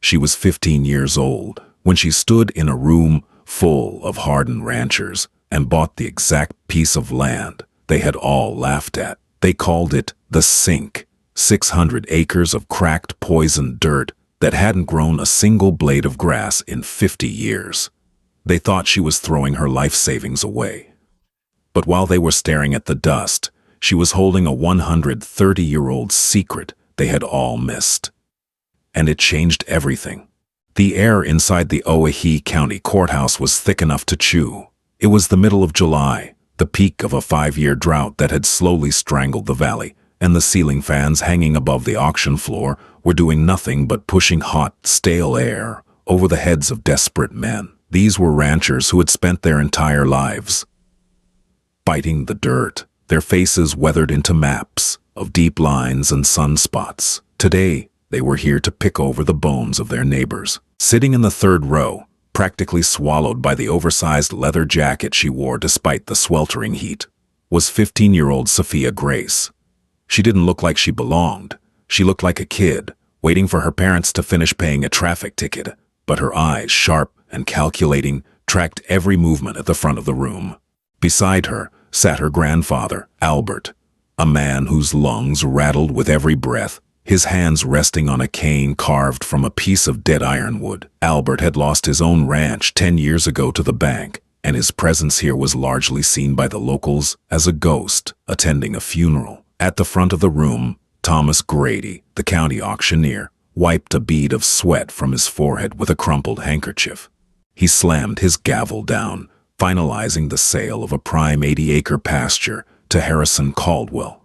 She was 15 years old when she stood in a room full of hardened ranchers and bought the exact piece of land they had all laughed at. They called it the sink, 600 acres of cracked, poisoned dirt that hadn't grown a single blade of grass in 50 years. They thought she was throwing her life savings away. But while they were staring at the dust, she was holding a 130-year-old secret they had all missed. And it changed everything. The air inside the Owyhee County Courthouse was thick enough to chew. It was the middle of July, the peak of a 5-year drought that had slowly strangled the valley, and the ceiling fans hanging above the auction floor were doing nothing but pushing hot, stale air over the heads of desperate men. These were ranchers who had spent their entire lives biting the dirt, their faces weathered into maps of deep lines and sunspots. Today, they were here to pick over the bones of their neighbors. Sitting in the third row, practically swallowed by the oversized leather jacket she wore despite the sweltering heat, was 15-year-old Sophia Grace. She didn't look like she belonged. She looked like a kid, waiting for her parents to finish paying a traffic ticket, but her eyes, sharp and calculating, tracked every movement at the front of the room. Beside her sat her grandfather, Albert, a man whose lungs rattled with every breath, his hands resting on a cane carved from a piece of dead ironwood. Albert had lost his own ranch 10 years ago to the bank, and his presence here was largely seen by the locals as a ghost attending a funeral. At the front of the room, Thomas Grady, the county auctioneer, wiped a bead of sweat from his forehead with a crumpled handkerchief. He slammed his gavel down, finalizing the sale of a prime 80-acre pasture to Harrison Caldwell.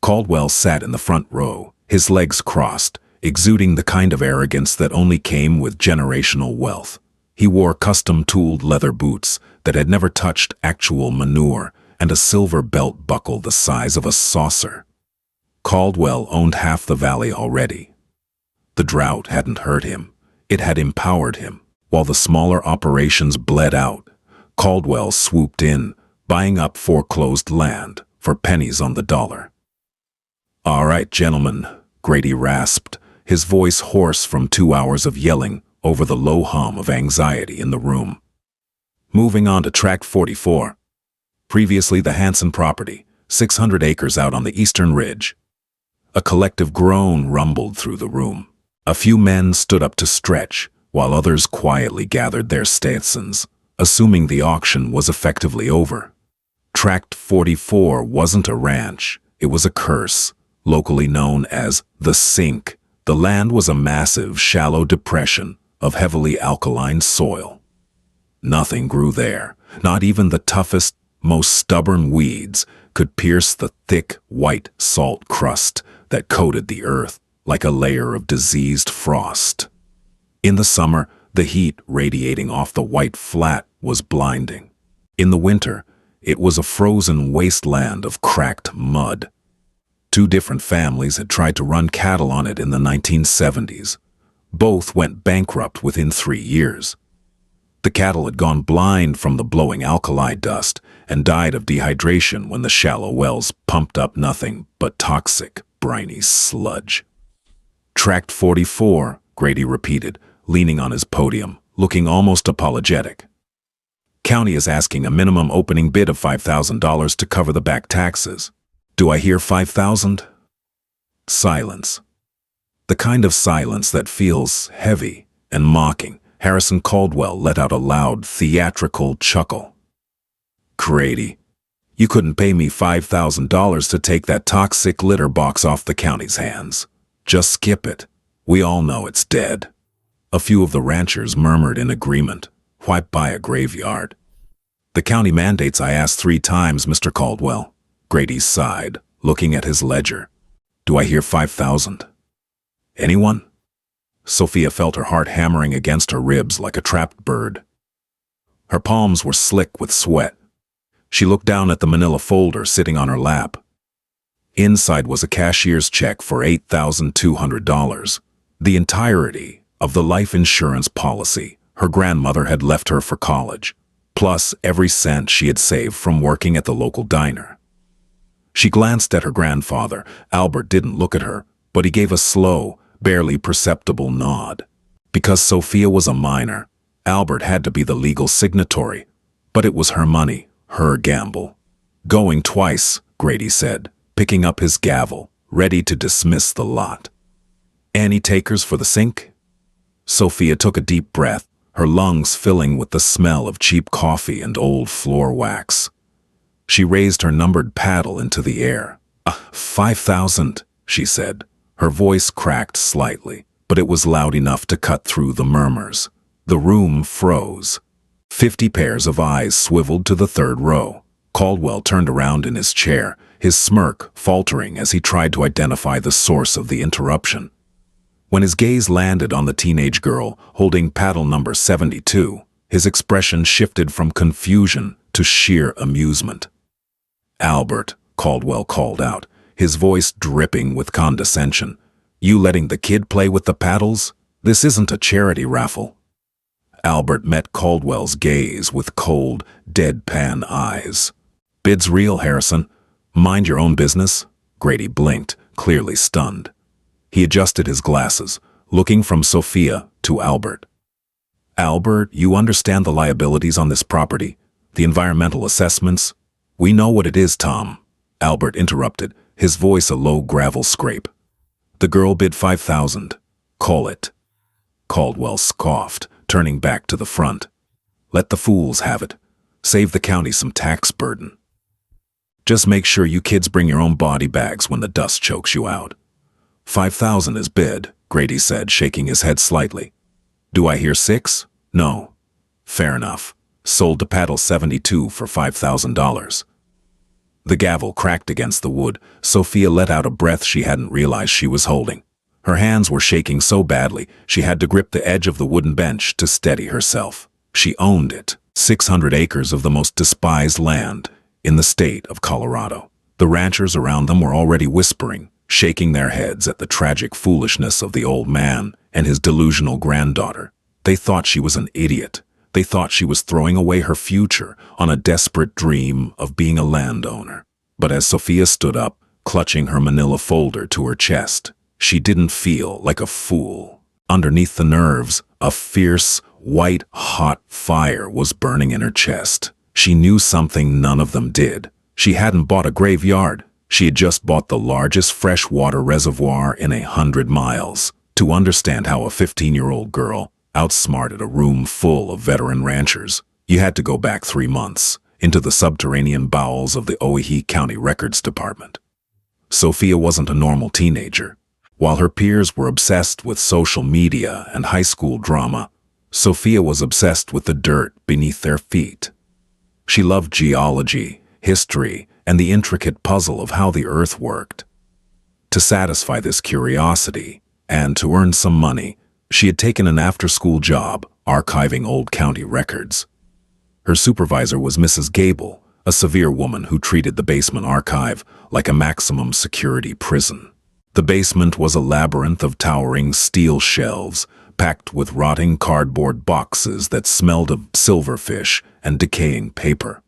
Caldwell sat in the front row, his legs crossed, exuding the kind of arrogance that only came with generational wealth. He wore custom-tooled leather boots that had never touched actual manure and a silver belt buckle the size of a saucer. Caldwell owned half the valley already. The drought hadn't hurt him. It had empowered him. While the smaller operations bled out, Caldwell swooped in, buying up foreclosed land for pennies on the dollar. "All right, gentlemen," Grady rasped, his voice hoarse from 2 hours of yelling over the low hum of anxiety in the room. "Moving on to Tract 44. Previously the Hanson property, 600 acres out on the eastern ridge." A collective groan rumbled through the room. A few men stood up to stretch, while others quietly gathered their Stetsons, assuming the auction was effectively over. Tract 44 wasn't a ranch, it was a curse, locally known as the Sink. The land was a massive, shallow depression of heavily alkaline soil. Nothing grew there, not even the toughest, most stubborn weeds could pierce the thick, white salt crust that coated the earth like a layer of diseased frost. In the summer, the heat radiating off the white flat was blinding. In the winter, it was a frozen wasteland of cracked mud. 2 different families had tried to run cattle on it in the 1970s. Both went bankrupt within 3 years. The cattle had gone blind from the blowing alkali dust and died of dehydration when the shallow wells pumped up nothing but toxic, briny sludge. "Tract 44, Grady repeated, leaning on his podium, looking almost apologetic. "County is asking a minimum opening bid of $5,000 to cover the back taxes. Do I hear 5,000? Silence. The kind of silence that feels heavy and mocking. Harrison Caldwell let out a loud, theatrical chuckle. "Grady, you couldn't pay me $5,000 to take that toxic litter box off the county's hands. Just skip it. We all know it's dead." A few of the ranchers murmured in agreement. "Why buy a graveyard?" "The county mandates I asked 3 times, Mr. Caldwell." Grady sighed, looking at his ledger. "Do I hear 5,000? Anyone?" Sophia felt her heart hammering against her ribs like a trapped bird. Her palms were slick with sweat. She looked down at the manila folder sitting on her lap. Inside was a cashier's check for $8,200, the entirety of the life insurance policy her grandmother had left her for college, plus every cent she had saved from working at the local diner. She glanced at her grandfather. Albert didn't look at her, but he gave a slow, barely perceptible nod. Because Sophia was a minor, Albert had to be the legal signatory, but it was her money, her gamble. Going twice, Grady said, picking up his gavel, ready to dismiss the lot. Any takers for the sink? Sophia took a deep breath, her lungs filling with the smell of cheap coffee and old floor wax. She raised her numbered paddle into the air. 5,000, she said. Her voice cracked slightly, but it was loud enough to cut through the murmurs. The room froze. 50 pairs of eyes swiveled to the third row. Caldwell turned around in his chair, his smirk faltering as he tried to identify the source of the interruption. When his gaze landed on the teenage girl holding paddle number 72, his expression shifted from confusion to sheer amusement. "Albert," Caldwell called out, his voice dripping with condescension. "You letting the kid play with the paddles? This isn't a charity raffle." Albert met Caldwell's gaze with cold, deadpan eyes. "Bid's real, Harrison. Mind your own business." Grady blinked, clearly stunned. He adjusted his glasses, looking from Sophia to Albert. "Albert, you understand the liabilities on this property, the environmental assessments?" "We know what it is, Tom," Albert interrupted, his voice a low gravel scrape. "The girl bid 5,000. Call it." Caldwell scoffed, turning back to the front. "Let the fools have it. Save the county some tax burden. Just make sure you kids bring your own body bags when the dust chokes you out." 5,000 is bid, Grady said, shaking his head slightly. "Do I hear 6? No. Fair enough. Sold to paddle 72 for $5,000. The gavel cracked against the wood. Sophia let out a breath she hadn't realized she was holding. Her hands were shaking so badly she had to grip the edge of the wooden bench to steady herself. She owned it. 600 acres of the most despised land in the state of Colorado. The ranchers around them were already whispering, shaking their heads at the tragic foolishness of the old man and his delusional granddaughter. They thought she was an idiot. They thought she was throwing away her future on a desperate dream of being a landowner. But as Sophia stood up, clutching her manila folder to her chest, she didn't feel like a fool. Underneath the nerves, a fierce, white-hot fire was burning in her chest. She knew something none of them did. She hadn't bought a graveyard. She had just bought the largest freshwater reservoir in 100 miles. To understand how a 15-year-old girl outsmarted a room full of veteran ranchers, you had to go back 3 months, into the subterranean bowels of the Owyhee County Records Department. Sophia wasn't a normal teenager. While her peers were obsessed with social media and high school drama, Sophia was obsessed with the dirt beneath their feet. She loved geology, history, and the intricate puzzle of how the earth worked. To satisfy this curiosity, and to earn some money, she had taken an after-school job archiving old county records. Her supervisor was Mrs. Gable, a severe woman who treated the basement archive like a maximum security prison. The basement was a labyrinth of towering steel shelves, packed with rotting cardboard boxes that smelled of silverfish and decaying paper.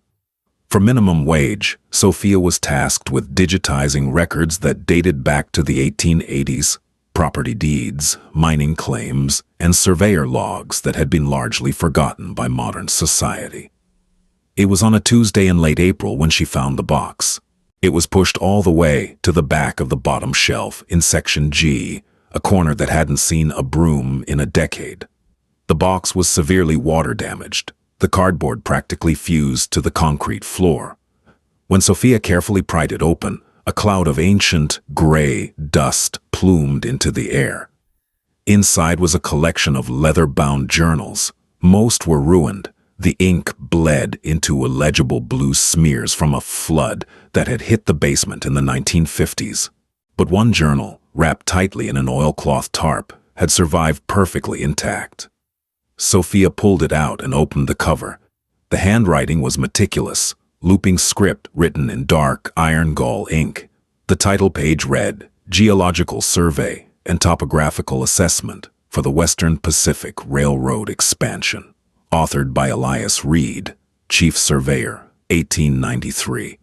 For minimum wage, Sophia was tasked with digitizing records that dated back to the 1880s, property deeds, mining claims, and surveyor logs that had been largely forgotten by modern society. It was on a Tuesday in late April when she found the box. It was pushed all the way to the back of the bottom shelf in Section G, a corner that hadn't seen a broom in a decade. The box was severely water damaged. The cardboard practically fused to the concrete floor. When Sophia carefully pried it open, a cloud of ancient, gray dust plumed into the air. Inside was a collection of leather-bound journals. Most were ruined. The ink bled into illegible blue smears from a flood that had hit the basement in the 1950s. But one journal, wrapped tightly in an oilcloth tarp, had survived perfectly intact. Sophia pulled it out and opened the cover. The handwriting was meticulous, looping script written in dark iron gall ink. The title page read, "Geological Survey and Topographical Assessment for the Western Pacific Railroad Expansion." Authored by Elias Reed, Chief Surveyor, 1893.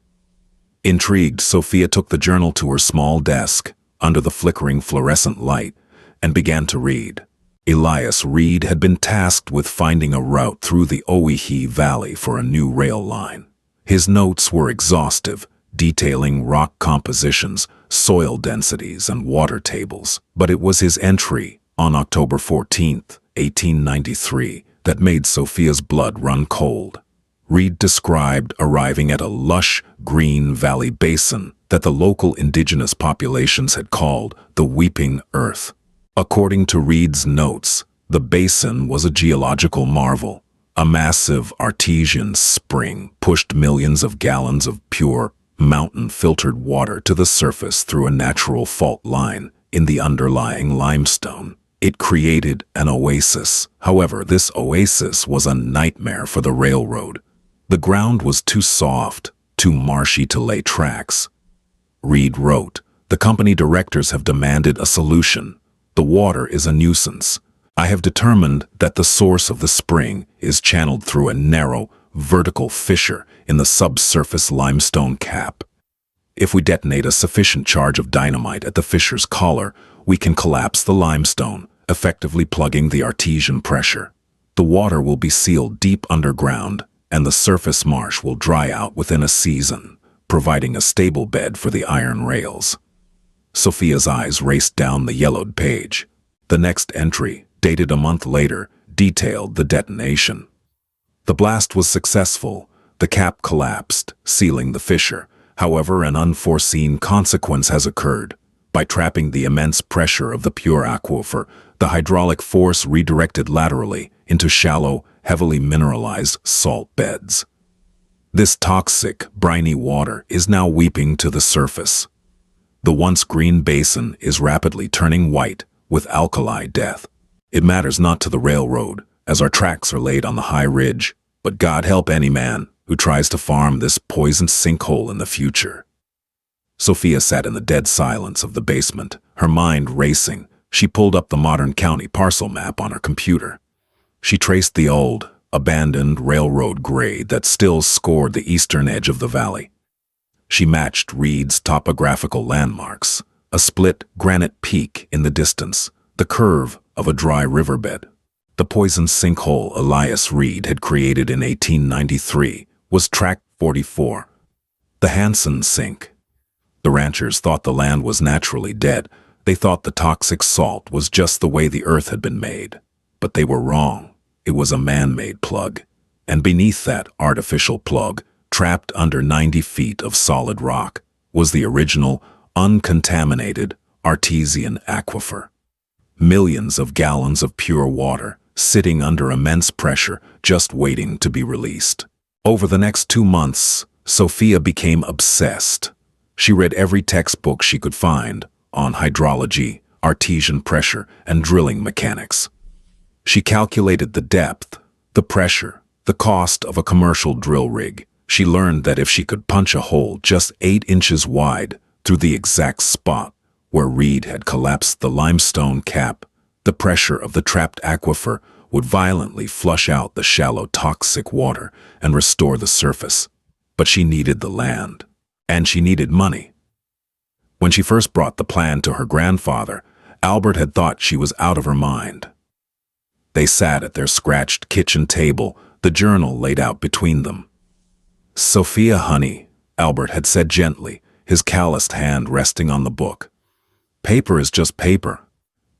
Intrigued, Sophia took the journal to her small desk, under the flickering fluorescent light, and began to read. Elias Reed had been tasked with finding a route through the Owyhee Valley for a new rail line. His notes were exhaustive, detailing rock compositions, soil densities, and water tables. But it was his entry on October 14, 1893, that made Sophia's blood run cold. Reed described arriving at a lush, green valley basin that the local indigenous populations had called the Weeping Earth. According to Reed's notes, the basin was a geological marvel. A massive artesian spring pushed millions of gallons of pure, mountain-filtered water to the surface through a natural fault line in the underlying limestone. It created an oasis. However, this oasis was a nightmare for the railroad. The ground was too soft, too marshy to lay tracks. Reed wrote, "The company directors have demanded a solution. The water is a nuisance. I have determined that the source of the spring is channeled through a narrow, vertical fissure in the subsurface limestone cap. If we detonate a sufficient charge of dynamite at the fissure's collar, we can collapse the limestone, effectively plugging the artesian pressure. The water will be sealed deep underground, and the surface marsh will dry out within a season, providing a stable bed for the iron rails." Sophia's eyes raced down the yellowed page. The next entry, dated a month later, detailed the detonation. The blast was successful. The cap collapsed, sealing the fissure. However, an unforeseen consequence has occurred. By trapping the immense pressure of the pure aquifer, the hydraulic force redirected laterally into shallow, heavily mineralized salt beds. This toxic, briny water is now weeping to the surface. The once green basin is rapidly turning white with alkali death. It matters not to the railroad, as our tracks are laid on the high ridge, but God help any man who tries to farm this poisoned sinkhole in the future. Sophia sat in the dead silence of the basement, her mind racing. She pulled up the modern county parcel map on her computer. She traced the old, abandoned railroad grade that still scored the eastern edge of the valley. She matched Reed's topographical landmarks, a split granite peak in the distance, the curve of a dry riverbed. The poisoned sinkhole Elias Reed had created in 1893 was track 44, the Hansen Sink. The ranchers thought the land was naturally dead. They thought the toxic salt was just the way the earth had been made. But they were wrong. It was a man-made plug. And beneath that artificial plug, trapped under 90 feet of solid rock, was the original, uncontaminated, artesian aquifer. Millions of gallons of pure water, sitting under immense pressure, just waiting to be released. Over the next 2 months, Sophia became obsessed. She read every textbook she could find on hydrology, artesian pressure, and drilling mechanics. She calculated the depth, the pressure, the cost of a commercial drill rig. She learned that if she could punch a hole just 8 inches wide through the exact spot where Reed had collapsed the limestone cap, the pressure of the trapped aquifer would violently flush out the shallow toxic water and restore the surface. But she needed the land, and she needed money. When she first brought the plan to her grandfather, Albert had thought she was out of her mind. They sat at their scratched kitchen table, the journal laid out between them. "Sophia, honey," Albert had said gently, his calloused hand resting on the book. "Paper is just paper.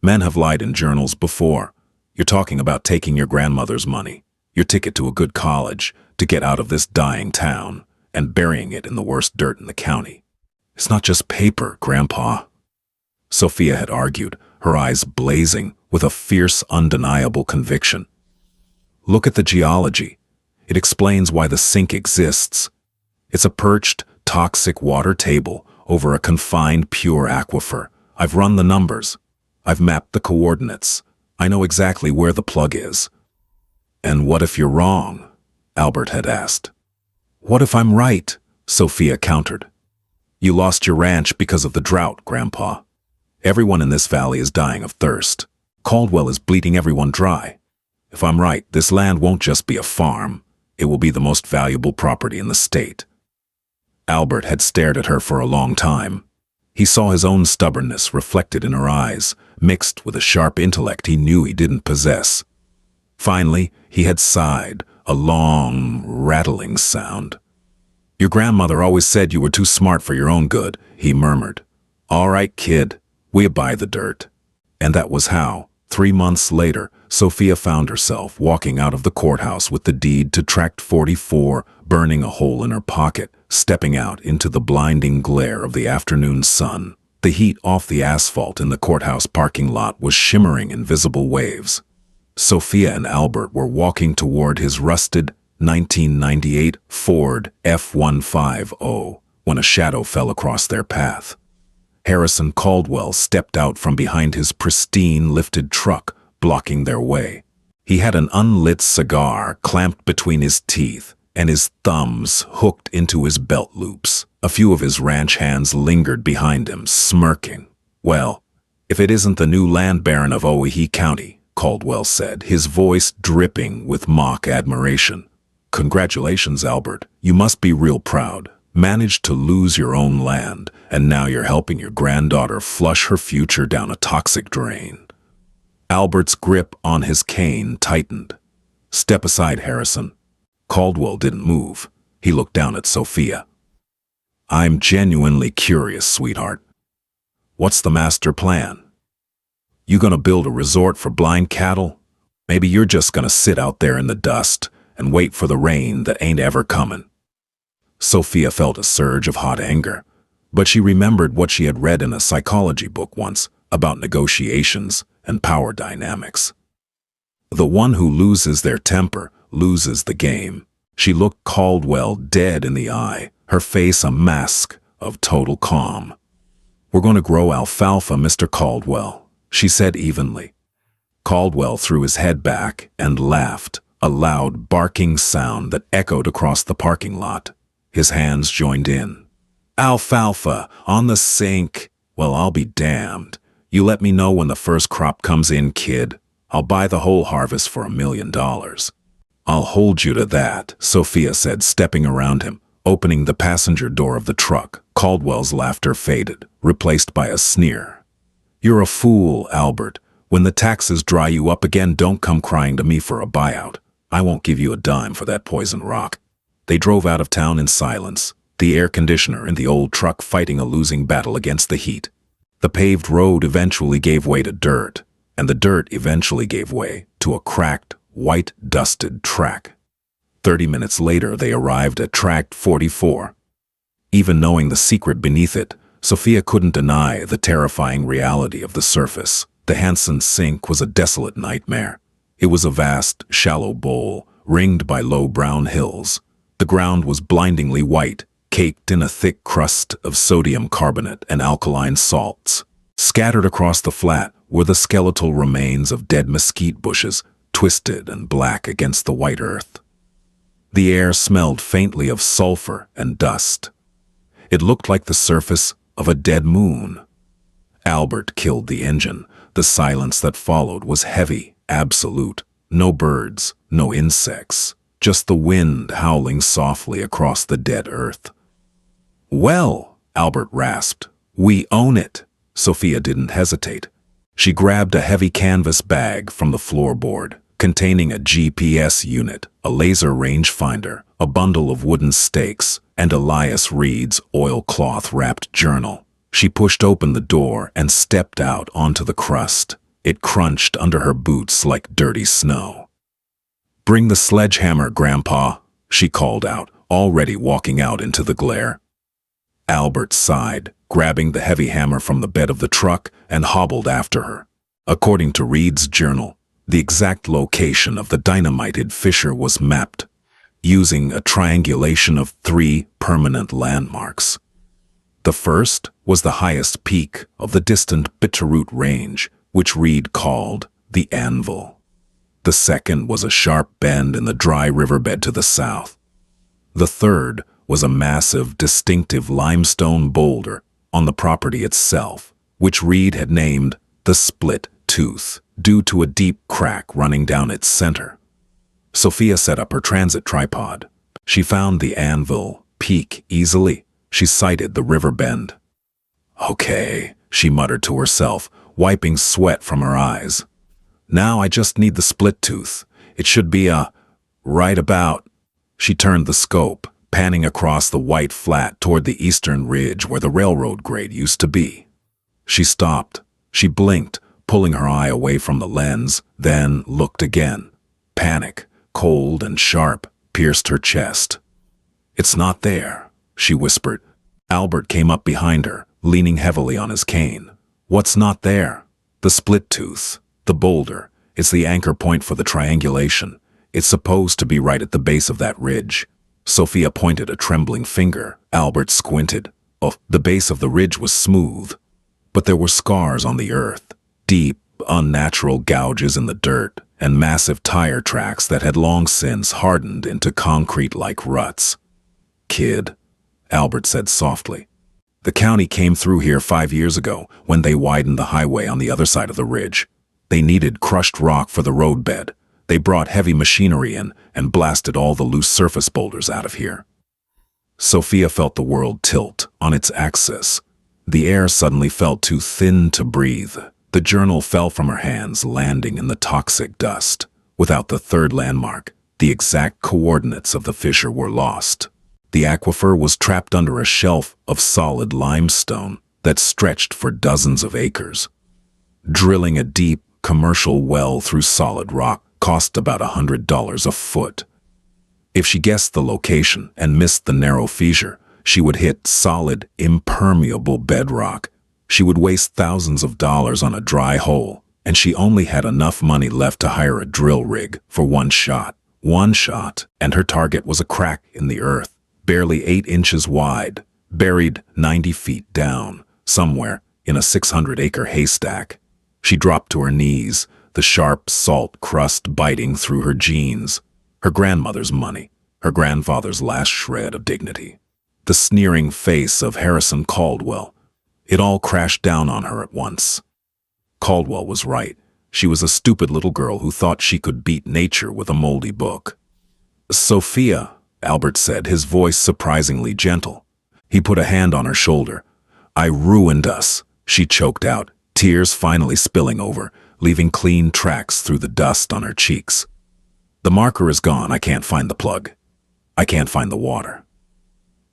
Men have lied in journals before. You're talking about taking your grandmother's money, your ticket to a good college, to get out of this dying town, and burying it in the worst dirt in the county. It's not just paper, Grandpa." Sophia had argued, her eyes blazing with a fierce, undeniable conviction. "Look at the geology. It explains why the sink exists. It's a perched, toxic water table over a confined, pure aquifer. I've run the numbers. I've mapped the coordinates. I know exactly where the plug is." "And what if you're wrong?" Albert had asked. "What if I'm right?" Sophia countered. "You lost your ranch because of the drought, Grandpa. Everyone in this valley is dying of thirst. Caldwell is bleeding everyone dry. If I'm right, this land won't just be a farm. It will be the most valuable property in the state." Albert had stared at her for a long time. He saw his own stubbornness reflected in her eyes, mixed with a sharp intellect he knew he didn't possess. Finally, he had sighed, a long, rattling sound. "Your grandmother always said you were too smart for your own good," he murmured. "All right, kid, we buy the dirt." And that was how, 3 months later, Sophia found herself walking out of the courthouse with the deed to Tract 44 burning a hole in her pocket, stepping out into the blinding glare of the afternoon sun. The heat off the asphalt in the courthouse parking lot was shimmering in visible waves. Sophia and Albert were walking toward his rusted 1998 Ford F-150 when a shadow fell across their path. Harrison Caldwell stepped out from behind his pristine lifted truck, blocking their way. He had an unlit cigar clamped between his teeth and his thumbs hooked into his belt loops. A few of his ranch hands lingered behind him, smirking. "Well, if it isn't the new land baron of Owyhee County," Caldwell said, his voice dripping with mock admiration. "Congratulations, Albert. You must be real proud. Managed to lose your own land, and now you're helping your granddaughter flush her future down a toxic drain." Albert's grip on his cane tightened. "Step aside, Harrison." Caldwell didn't move. He looked down at Sophia. "I'm genuinely curious, sweetheart. What's the master plan? You gonna build a resort for blind cattle? Maybe you're just gonna sit out there in the dust and wait for the rain that ain't ever coming." Sophia felt a surge of hot anger, but she remembered what she had read in a psychology book once about negotiations and power dynamics. The one who loses their temper loses the game. She looked Caldwell dead in the eye, her face a mask of total calm. "We're going to grow alfalfa, Mr. Caldwell," she said evenly. Caldwell threw his head back and laughed, a loud barking sound that echoed across the parking lot. His hands joined in. "Alfalfa, on the sink. Well, I'll be damned. You let me know when the first crop comes in, kid. I'll buy the whole harvest for $1 million. "I'll hold you to that," Sophia said, stepping around him, opening the passenger door of the truck. Caldwell's laughter faded, replaced by a sneer. "You're a fool, Albert. When the taxes dry you up again, don't come crying to me for a buyout. I won't give you a dime for that poison rock." They drove out of town in silence, the air conditioner in the old truck fighting a losing battle against the heat. The paved road eventually gave way to dirt, and the dirt eventually gave way to a cracked, white-dusted track. 30 minutes later, they arrived at Tract 44. Even knowing the secret beneath it, Sophia couldn't deny the terrifying reality of the surface. The Hansen sink was a desolate nightmare. It was a vast, shallow bowl, ringed by low brown hills. The ground was blindingly white, caked in a thick crust of sodium carbonate and alkaline salts. Scattered across the flat were the skeletal remains of dead mesquite bushes, twisted and black against the white earth. The air smelled faintly of sulfur and dust. It looked like the surface of a dead moon. Albert killed the engine. The silence that followed was heavy, absolute. No birds, no insects, just the wind howling softly across the dead earth. "Well," Albert rasped, "we own it." Sophia didn't hesitate. She grabbed a heavy canvas bag from the floorboard, containing a GPS unit, a laser rangefinder, a bundle of wooden stakes, and Elias Reed's oilcloth-wrapped journal. She pushed open the door and stepped out onto the crust. It crunched under her boots like dirty snow. "Bring the sledgehammer, Grandpa," she called out, already walking out into the glare. Albert sighed, grabbing the heavy hammer from the bed of the truck, and hobbled after her. According to Reed's journal, the exact location of the dynamited fissure was mapped, using a triangulation of 3 permanent landmarks. The first was the highest peak of the distant Bitterroot Range, which Reed called the Anvil. The second was a sharp bend in the dry riverbed to the south. The third was a massive, distinctive limestone boulder on the property itself, which Reed had named the Split Tooth, due to a deep crack running down its center. Sophia set up her transit tripod. She found the Anvil peak easily. She sighted the river bend. Okay, she muttered to herself, wiping sweat from her eyes. Now I just need the split tooth. It should be right about. She turned the scope, panning across the white flat toward the eastern ridge where the railroad grade used to be. She stopped. She blinked, pulling her eye away from the lens, then looked again. Panic, cold and sharp, pierced her chest. It's not there, she whispered. Albert came up behind her, leaning heavily on his cane. What's not there? The split tooth, the boulder. It's the anchor point for the triangulation. It's supposed to be right at the base of that ridge. Sophia pointed a trembling finger. Albert squinted. Oh, the base of the ridge was smooth, but there were scars on the earth, deep, unnatural gouges in the dirt, and massive tire tracks that had long since hardened into concrete like ruts. Kid, Albert said softly. The county came through here 5 years ago when they widened the highway on the other side of the ridge. They needed crushed rock for the roadbed. They brought heavy machinery in and blasted all the loose surface boulders out of here. Sophia felt the world tilt on its axis. The air suddenly felt too thin to breathe. The journal fell from her hands, landing in the toxic dust. Without the third landmark, the exact coordinates of the fissure were lost. The aquifer was trapped under a shelf of solid limestone that stretched for dozens of acres. Drilling a deep, commercial well through solid rock cost about $100 a foot. If she guessed the location and missed the narrow fissure, she would hit solid, impermeable bedrock. She would waste thousands of dollars on a dry hole, and she only had enough money left to hire a drill rig for one shot. One shot, and her target was a crack in the earth, barely 8 inches wide, buried 90 feet down, somewhere in a 600-acre haystack. She dropped to her knees, the sharp salt crust biting through her jeans. Her grandmother's money, her grandfather's last shred of dignity. The sneering face of Harrison Caldwell. It all crashed down on her at once. Caldwell was right. She was a stupid little girl who thought she could beat nature with a moldy book. Sophia, Albert said, his voice surprisingly gentle. He put a hand on her shoulder. I ruined us, she choked out, tears finally spilling over, leaving clean tracks through the dust on her cheeks. The marker is gone. I can't find the plug. I can't find the water.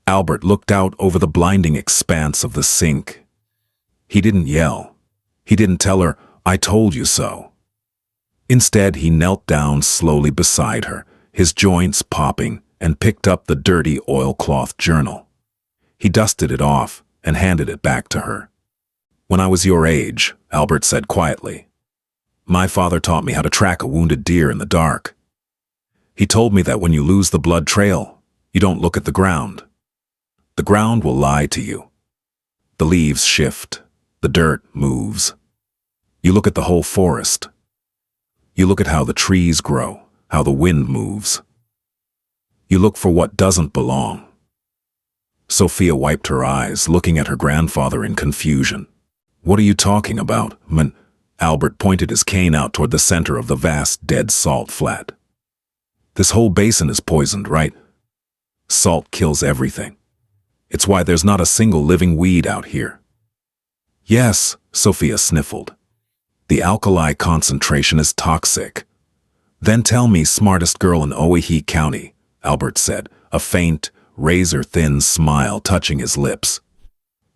Albert looked out over the blinding expanse of the sink. He didn't yell. He didn't tell her, I told you so. Instead, he knelt down slowly beside her, his joints popping, and picked up the dirty oilcloth journal. He dusted it off and handed it back to her. When I was your age, Albert said quietly, my father taught me how to track a wounded deer in the dark. He told me that when you lose the blood trail, you don't look at the ground. The ground will lie to you. The leaves shift. The dirt moves. You look at the whole forest. You look at how the trees grow, how the wind moves. You look for what doesn't belong. Sophia wiped her eyes, looking at her grandfather in confusion. What are you talking about, man? Albert pointed his cane out toward the center of the vast, dead salt flat. This whole basin is poisoned, right? Salt kills everything. It's why there's not a single living weed out here. Yes, Sophia sniffled. The alkali concentration is toxic. Then tell me, smartest girl in Owyhee County, Albert said, a faint, razor-thin smile touching his lips.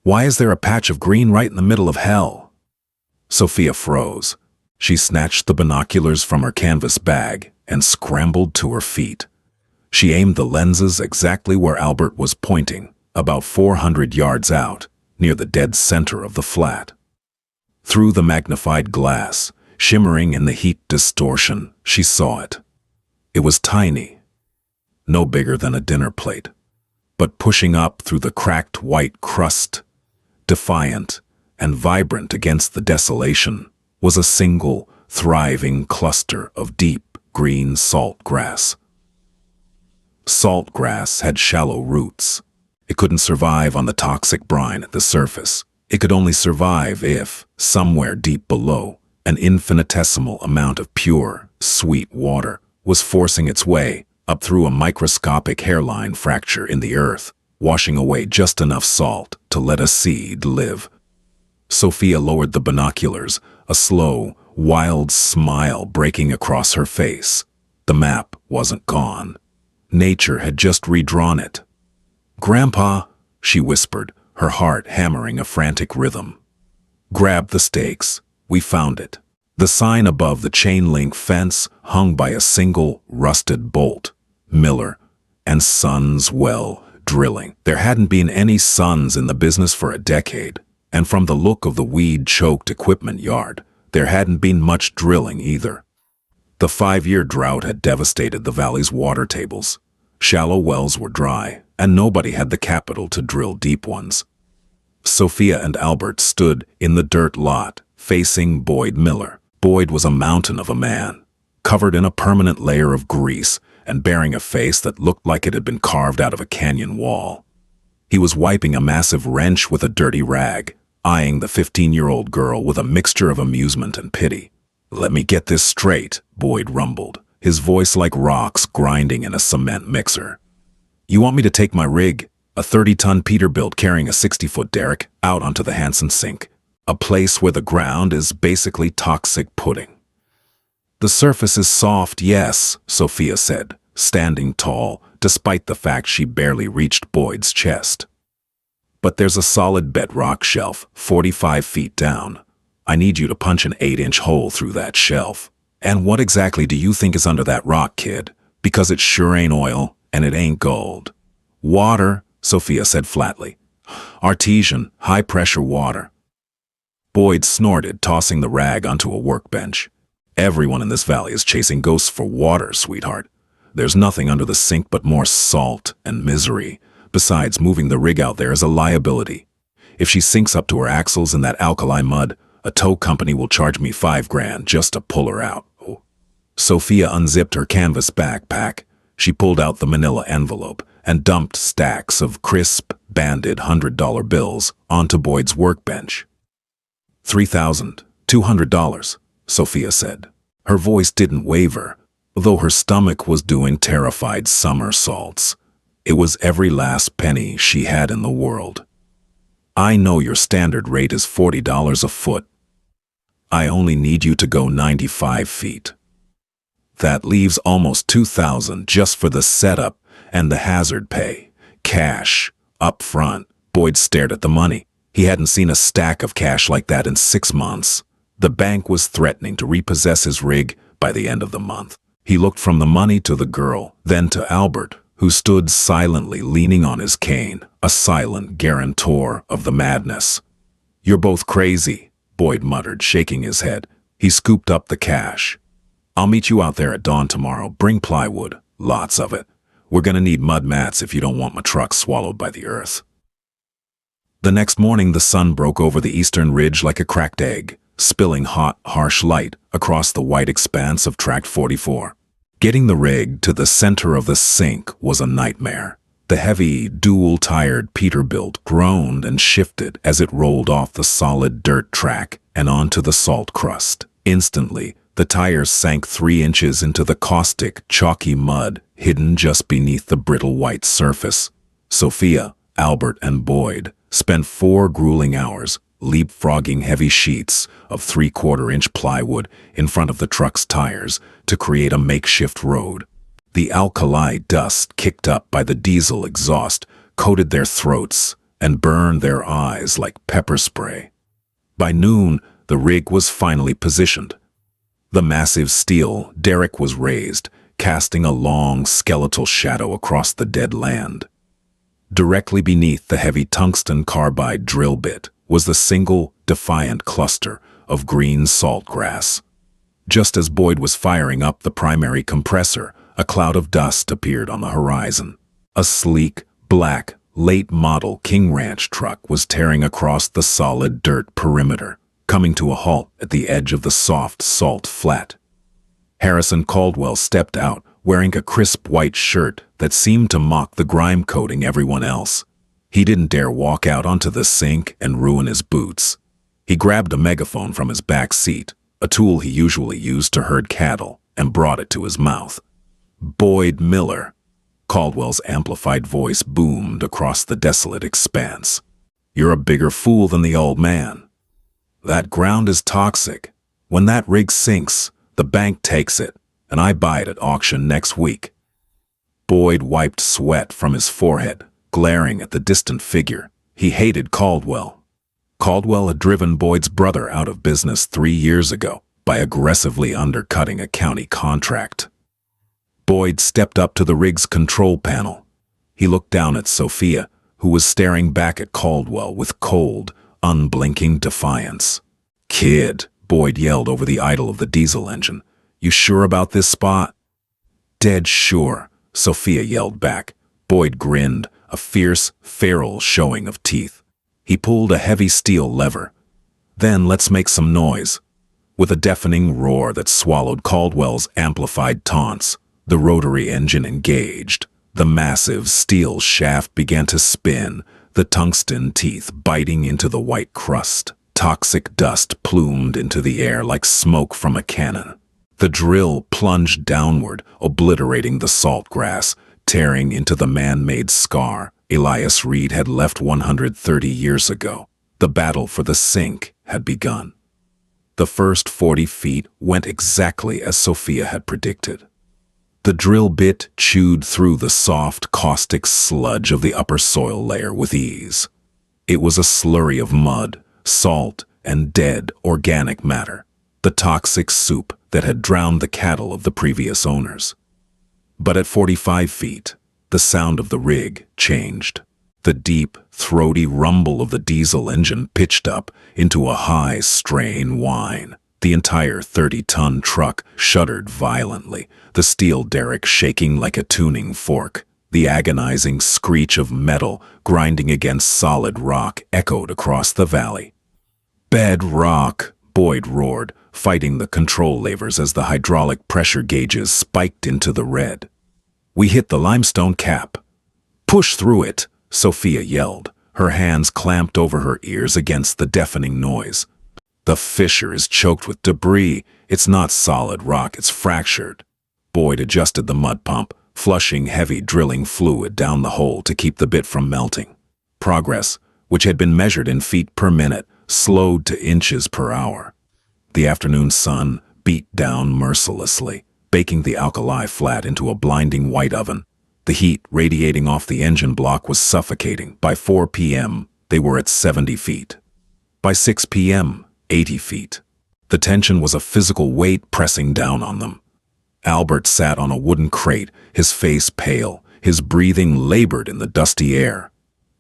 Why is there a patch of green right in the middle of hell? Sophia froze. She snatched the binoculars from her canvas bag and scrambled to her feet. She aimed the lenses exactly where Albert was pointing, about 400 yards out, near the dead center of the flat. Through the magnified glass, shimmering in the heat distortion, she saw it. It was tiny, no bigger than a dinner plate, but pushing up through the cracked white crust, defiant and vibrant against the desolation, was a single, thriving cluster of deep green salt grass. Salt grass had shallow roots. It couldn't survive on the toxic brine at the surface. It could only survive if, somewhere deep below, an infinitesimal amount of pure, sweet water was forcing its way up through a microscopic hairline fracture in the earth, washing away just enough salt to let a seed live. Sophia lowered the binoculars, a slow, wild smile breaking across her face. The map wasn't gone. Nature had just redrawn it. "Grandpa," she whispered, her heart hammering a frantic rhythm. "Grab the stakes. We found it." The sign above the chain-link fence hung by a single rusted bolt. Miller and Sons Well Drilling. There hadn't been any Sons in the business for a decade, and from the look of the weed-choked equipment yard, there hadn't been much drilling either. The 5-year drought had devastated the valley's water tables. Shallow wells were dry, and nobody had the capital to drill deep ones. Sophia and Albert stood in the dirt lot, facing Boyd Miller. Boyd was a mountain of a man, covered in a permanent layer of grease and bearing a face that looked like it had been carved out of a canyon wall. He was wiping a massive wrench with a dirty rag, eyeing the 15-year-old girl with a mixture of amusement and pity. "Let me get this straight," Boyd rumbled, his voice like rocks grinding in a cement mixer. "You want me to take my rig, a 30-ton Peterbilt carrying a 60-foot derrick, out onto the Hansen Sink, a place where the ground is basically toxic pudding?" "The surface is soft, yes," Sophia said, standing tall, despite the fact she barely reached Boyd's chest. "But there's a solid bedrock shelf, 45 feet down. I need you to punch an 8-inch hole through that shelf. And what exactly do you think is under that rock, kid? Because it sure ain't oil, and it ain't gold." "Water," Sophia said flatly. "Artesian, high-pressure water." Boyd snorted, tossing the rag onto a workbench. "Everyone in this valley is chasing ghosts for water, sweetheart. There's nothing under the sink but more salt and misery. Besides, moving the rig out there is a liability. If she sinks up to her axles in that alkali mud, a tow company will charge me $5,000 just to pull her out." Sophia unzipped her canvas backpack. She pulled out the manila envelope and dumped stacks of crisp, banded $100 bills onto Boyd's workbench. $3,200, Sophia said. Her voice didn't waver, though her stomach was doing terrified somersaults. It was every last penny she had in the world. "I know your standard rate is $40 a foot. I only need you to go 95 feet. That leaves almost $2,000 just for the setup and the hazard pay. Cash, up front." Boyd stared at the money. He hadn't seen a stack of cash like that in 6 months. The bank was threatening to repossess his rig by the end of the month. He looked from the money to the girl, then to Albert, who stood silently leaning on his cane, a silent guarantor of the madness. "You're both crazy," Boyd muttered, shaking his head. He scooped up the cash. "I'll meet you out there at dawn tomorrow. Bring plywood, lots of it. We're gonna need mud mats if you don't want my truck swallowed by the earth." The next morning the sun broke over the eastern ridge like a cracked egg, spilling hot, harsh light across the white expanse of Tract 44. Getting the rig to the center of the sink was a nightmare. The heavy, dual-tired Peterbilt groaned and shifted as it rolled off the solid dirt track and onto the salt crust. Instantly, the tires sank 3 inches into the caustic, chalky mud hidden just beneath the brittle white surface. Sophia, Albert, and Boyd spent 4 grueling hours leapfrogging heavy sheets of 3/4-inch plywood in front of the truck's tires to create a makeshift road. The alkali dust kicked up by the diesel exhaust coated their throats and burned their eyes like pepper spray. By noon, the rig was finally positioned. The massive steel derrick was raised, casting a long skeletal shadow across the dead land. Directly beneath the heavy tungsten carbide drill bit was the single, defiant cluster of green salt grass. Just as Boyd was firing up the primary compressor, a cloud of dust appeared on the horizon. A sleek, black, late-model King Ranch truck was tearing across the solid dirt perimeter, coming to a halt at the edge of the soft salt flat. Harrison Caldwell stepped out, wearing a crisp white shirt that seemed to mock the grime coating everyone else. He didn't dare walk out onto the sink and ruin his boots. He grabbed a megaphone from his back seat, a tool he usually used to herd cattle, and brought it to his mouth. "Boyd Miller," Caldwell's amplified voice boomed across the desolate expanse. "You're a bigger fool than the old man. That ground is toxic. When that rig sinks, the bank takes it, and I buy it at auction next week." Boyd wiped sweat from his forehead, glaring at the distant figure. He hated Caldwell. Caldwell had driven Boyd's brother out of business 3 years ago by aggressively undercutting a county contract. Boyd stepped up to the rig's control panel. He looked down at Sophia, who was staring back at Caldwell with cold, unblinking defiance. "Kid," Boyd yelled over the idle of the diesel engine, "you sure about this spot?" "Dead sure," Sophia yelled back. Boyd grinned, a fierce, feral showing of teeth. He pulled a heavy steel lever. "Then let's make some noise." With a deafening roar that swallowed Caldwell's amplified taunts, the rotary engine engaged. The massive steel shaft began to spin, the tungsten teeth biting into the white crust. Toxic dust plumed into the air like smoke from a cannon. The drill plunged downward, obliterating the salt grass, tearing into the man-made scar Elias Reed had left 130 years ago. The battle for the sink had begun. The first 40 feet went exactly as Sophia had predicted. The drill bit chewed through the soft, caustic sludge of the upper soil layer with ease. It was a slurry of mud, salt, and dead organic matter, the toxic soup that had drowned the cattle of the previous owners. But at 45 feet, the sound of the rig changed. The deep, throaty rumble of the diesel engine pitched up into a high strain whine. The entire 30-ton truck shuddered violently, the steel derrick shaking like a tuning fork. The agonizing screech of metal grinding against solid rock echoed across the valley. "Bedrock," Boyd roared, fighting the control levers as the hydraulic pressure gauges spiked into the red. "We hit the limestone cap." "Push through it," Sophia yelled, her hands clamped over her ears against the deafening noise. "The fissure is choked with debris. It's not solid rock, it's fractured." Boyd adjusted the mud pump, flushing heavy drilling fluid down the hole to keep the bit from melting. Progress, which had been measured in feet per minute, slowed to inches per hour. The afternoon sun beat down mercilessly, baking the alkali flat into a blinding white oven. The heat radiating off the engine block was suffocating. By 4 p.m., they were at 70 feet. By 6 p.m., 80 feet. The tension was a physical weight pressing down on them. Albert sat on a wooden crate, his face pale, his breathing labored in the dusty air.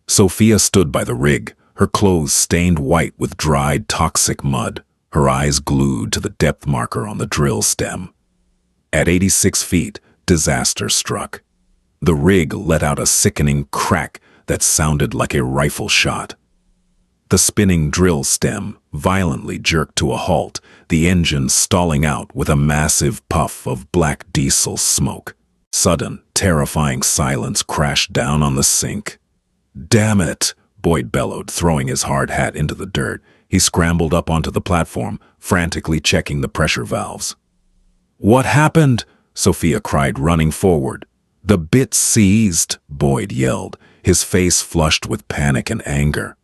Sophia stood by the rig, her clothes stained white with dried toxic mud, her eyes glued to the depth marker on the drill stem. At 86 feet, disaster struck. The rig let out a sickening crack that sounded like a rifle shot. The spinning drill stem violently jerked to a halt, the engine stalling out with a massive puff of black diesel smoke. Sudden, terrifying silence crashed down on the sink. "Damn it!" Boyd bellowed, throwing his hard hat into the dirt. He scrambled up onto the platform, frantically checking the pressure valves. "What happened?" Sophia cried, running forward. "The bit seized," Boyd yelled, his face flushed with panic and anger.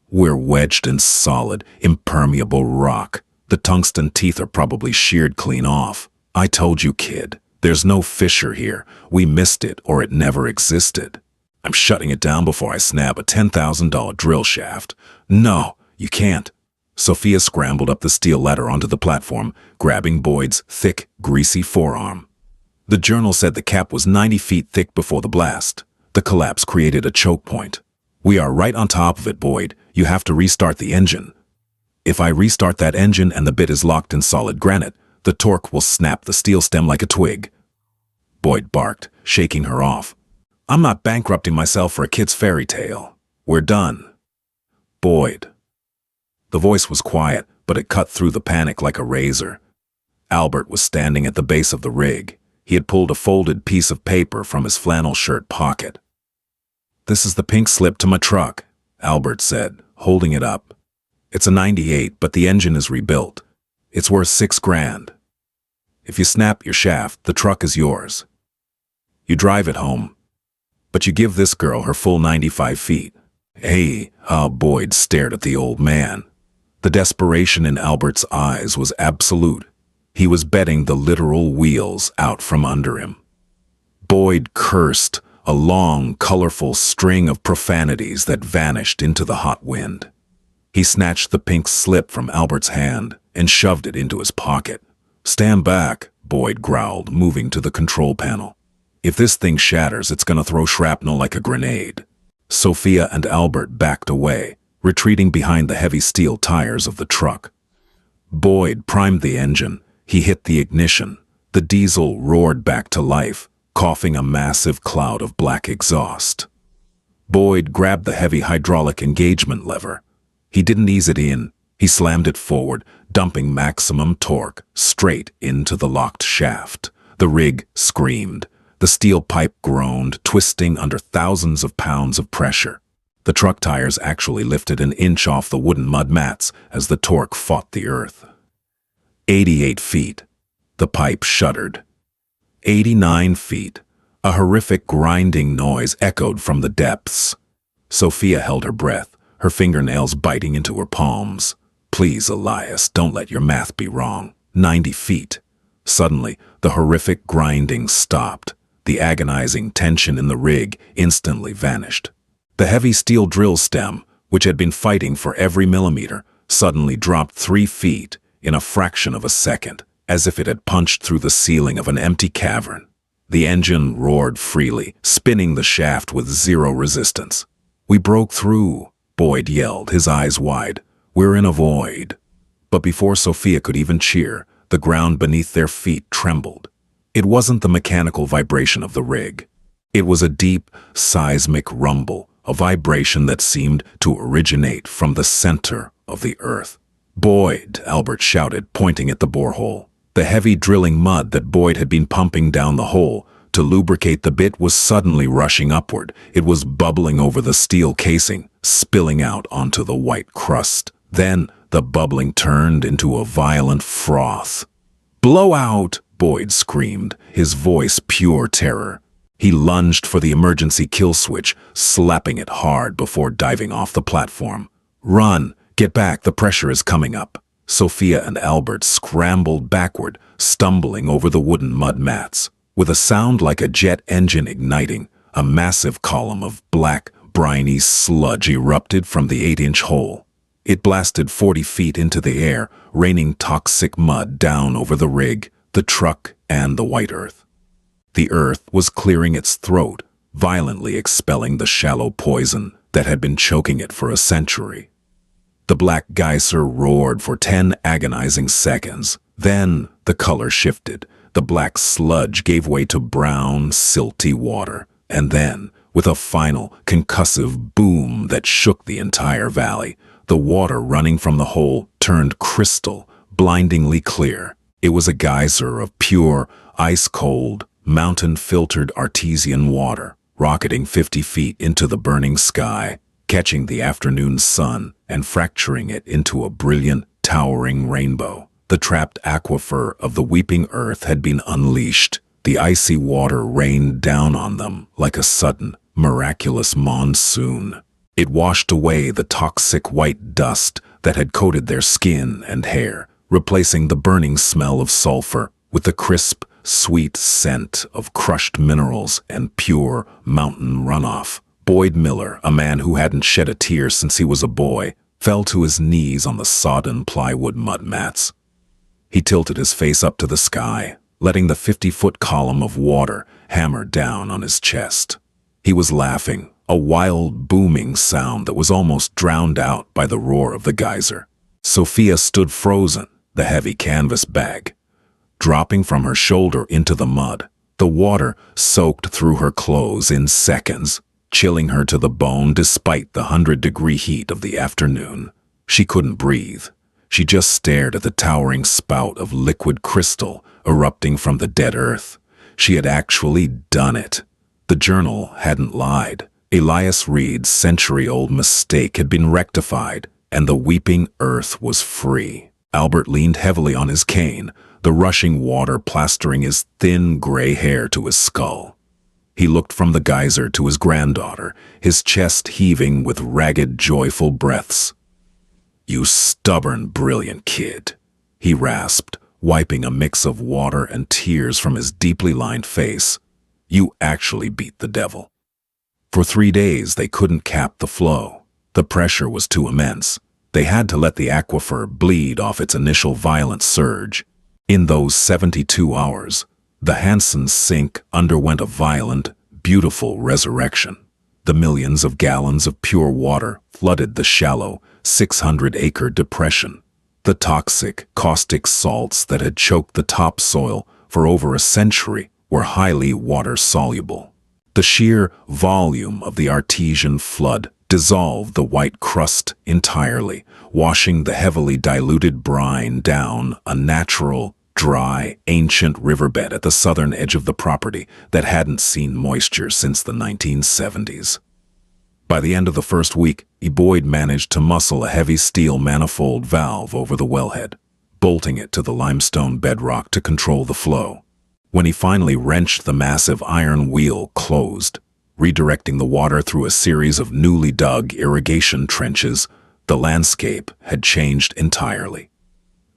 "We're wedged in solid, impermeable rock. The tungsten teeth are probably sheared clean off. I told you, kid, there's no fissure here. We missed it or it never existed. I'm shutting it down before I snap a $10,000 drill shaft." "No, you can't." Sophia scrambled up the steel ladder onto the platform, grabbing Boyd's thick, greasy forearm. The journal said the cap was 90 feet thick before the blast. The collapse created a choke point. "We are right on top of it, Boyd. You have to restart the engine. If I restart that engine and the bit is locked in solid granite, the torque will snap the steel stem like a twig." Boyd barked, shaking her off. "I'm not bankrupting myself for a kid's fairy tale. We're done." "Boyd." The voice was quiet, but it cut through the panic like a razor. Albert was standing at the base of the rig. He had pulled a folded piece of paper from his flannel shirt pocket. "This is the pink slip to my truck," Albert said, holding it up. "It's a 98, but the engine is rebuilt. It's worth $6,000. If you snap your shaft, the truck is yours. You drive it home, but you give this girl her full 95 feet. Hey," Boyd stared at the old man. The desperation in Albert's eyes was absolute. He was betting the literal wheels out from under him. Boyd cursed, a long, colorful string of profanities that vanished into the hot wind. He snatched the pink slip from Albert's hand and shoved it into his pocket. "Stand back," Boyd growled, moving to the control panel. "If this thing shatters, it's gonna throw shrapnel like a grenade." Sophia and Albert backed away, retreating behind the heavy steel tires of the truck. Boyd primed the engine. He hit the ignition. The diesel roared back to life, coughing a massive cloud of black exhaust. Boyd grabbed the heavy hydraulic engagement lever. He didn't ease it in. He slammed it forward, dumping maximum torque straight into the locked shaft. The rig screamed. The steel pipe groaned, twisting under thousands of pounds of pressure. The truck tires actually lifted an inch off the wooden mud mats as the torque fought the earth. 88 feet. The pipe shuddered. 89 feet. A horrific grinding noise echoed from the depths. Sophia held her breath, her fingernails biting into her palms. "Please, Elias, don't let your math be wrong." 90 feet. Suddenly, the horrific grinding stopped. The agonizing tension in the rig instantly vanished. The heavy steel drill stem, which had been fighting for every millimeter, suddenly dropped 3 feet in a fraction of a second, as if it had punched through the ceiling of an empty cavern. The engine roared freely, spinning the shaft with zero resistance. "We broke through," Boyd yelled, his eyes wide. "We're in a void." But before Sophia could even cheer, the ground beneath their feet trembled. It wasn't the mechanical vibration of the rig. It was a deep, seismic rumble, a vibration that seemed to originate from the center of the earth. "Boyd," Albert shouted, pointing at the borehole. The heavy drilling mud that Boyd had been pumping down the hole to lubricate the bit was suddenly rushing upward. It was bubbling over the steel casing, spilling out onto the white crust. Then the bubbling turned into a violent froth. "Blowout!" Boyd screamed, his voice pure terror. He lunged for the emergency kill switch, slapping it hard before diving off the platform. "Run! Get back! The pressure is coming up!" Sophia and Albert scrambled backward, stumbling over the wooden mud mats. With a sound like a jet engine igniting, a massive column of black, briny sludge erupted from the 8-inch hole. It blasted 40 feet into the air, raining toxic mud down over the rig, the truck, and the white earth. The earth was clearing its throat, violently expelling the shallow poison that had been choking it for a century. The black geyser roared for 10 agonizing seconds. Then the color shifted. The black sludge gave way to brown, silty water. And then, with a final, concussive boom that shook the entire valley, the water running from the hole turned crystal, blindingly clear. It was a geyser of pure, ice-cold, mountain-filtered artesian water, rocketing 50 feet into the burning sky, catching the afternoon sun and fracturing it into a brilliant, towering rainbow. The trapped aquifer of the weeping earth had been unleashed. The icy water rained down on them like a sudden, miraculous monsoon. It washed away the toxic white dust that had coated their skin and hair, replacing the burning smell of sulfur with the crisp, sweet scent of crushed minerals and pure mountain runoff. Boyd Miller, a man who hadn't shed a tear since he was a boy, fell to his knees on the sodden plywood mud mats. He tilted his face up to the sky, letting the 50-foot column of water hammer down on his chest. He was laughing, a wild, booming sound that was almost drowned out by the roar of the geyser. Sophia stood frozen, the heavy canvas bag dropping from her shoulder into the mud. The water soaked through her clothes in seconds, chilling her to the bone despite the 100-degree heat of the afternoon. She couldn't breathe. She just stared at the towering spout of liquid crystal erupting from the dead earth. She had actually done it. The journal hadn't lied. Elias Reed's century-old mistake had been rectified, and the weeping earth was free. Albert leaned heavily on his cane, the rushing water plastering his thin gray hair to his skull. He looked from the geyser to his granddaughter, his chest heaving with ragged, joyful breaths. "You stubborn, brilliant kid," he rasped, wiping a mix of water and tears from his deeply lined face. "You actually beat the devil." For 3 days they couldn't cap the flow. The pressure was too immense. They had to let the aquifer bleed off its initial violent surge. In those 72 hours, the Hanson's sink underwent a violent, beautiful resurrection. The millions of gallons of pure water flooded the shallow, 600-acre depression. The toxic, caustic salts that had choked the topsoil for over a century were highly water-soluble. The sheer volume of the artesian flood dissolved the white crust entirely, washing the heavily diluted brine down a natural, dry, ancient riverbed at the southern edge of the property that hadn't seen moisture since the 1970s. By the end of the first week, Boyd managed to muscle a heavy steel manifold valve over the wellhead, bolting it to the limestone bedrock to control the flow. When he finally wrenched the massive iron wheel closed, redirecting the water through a series of newly dug irrigation trenches, the landscape had changed entirely.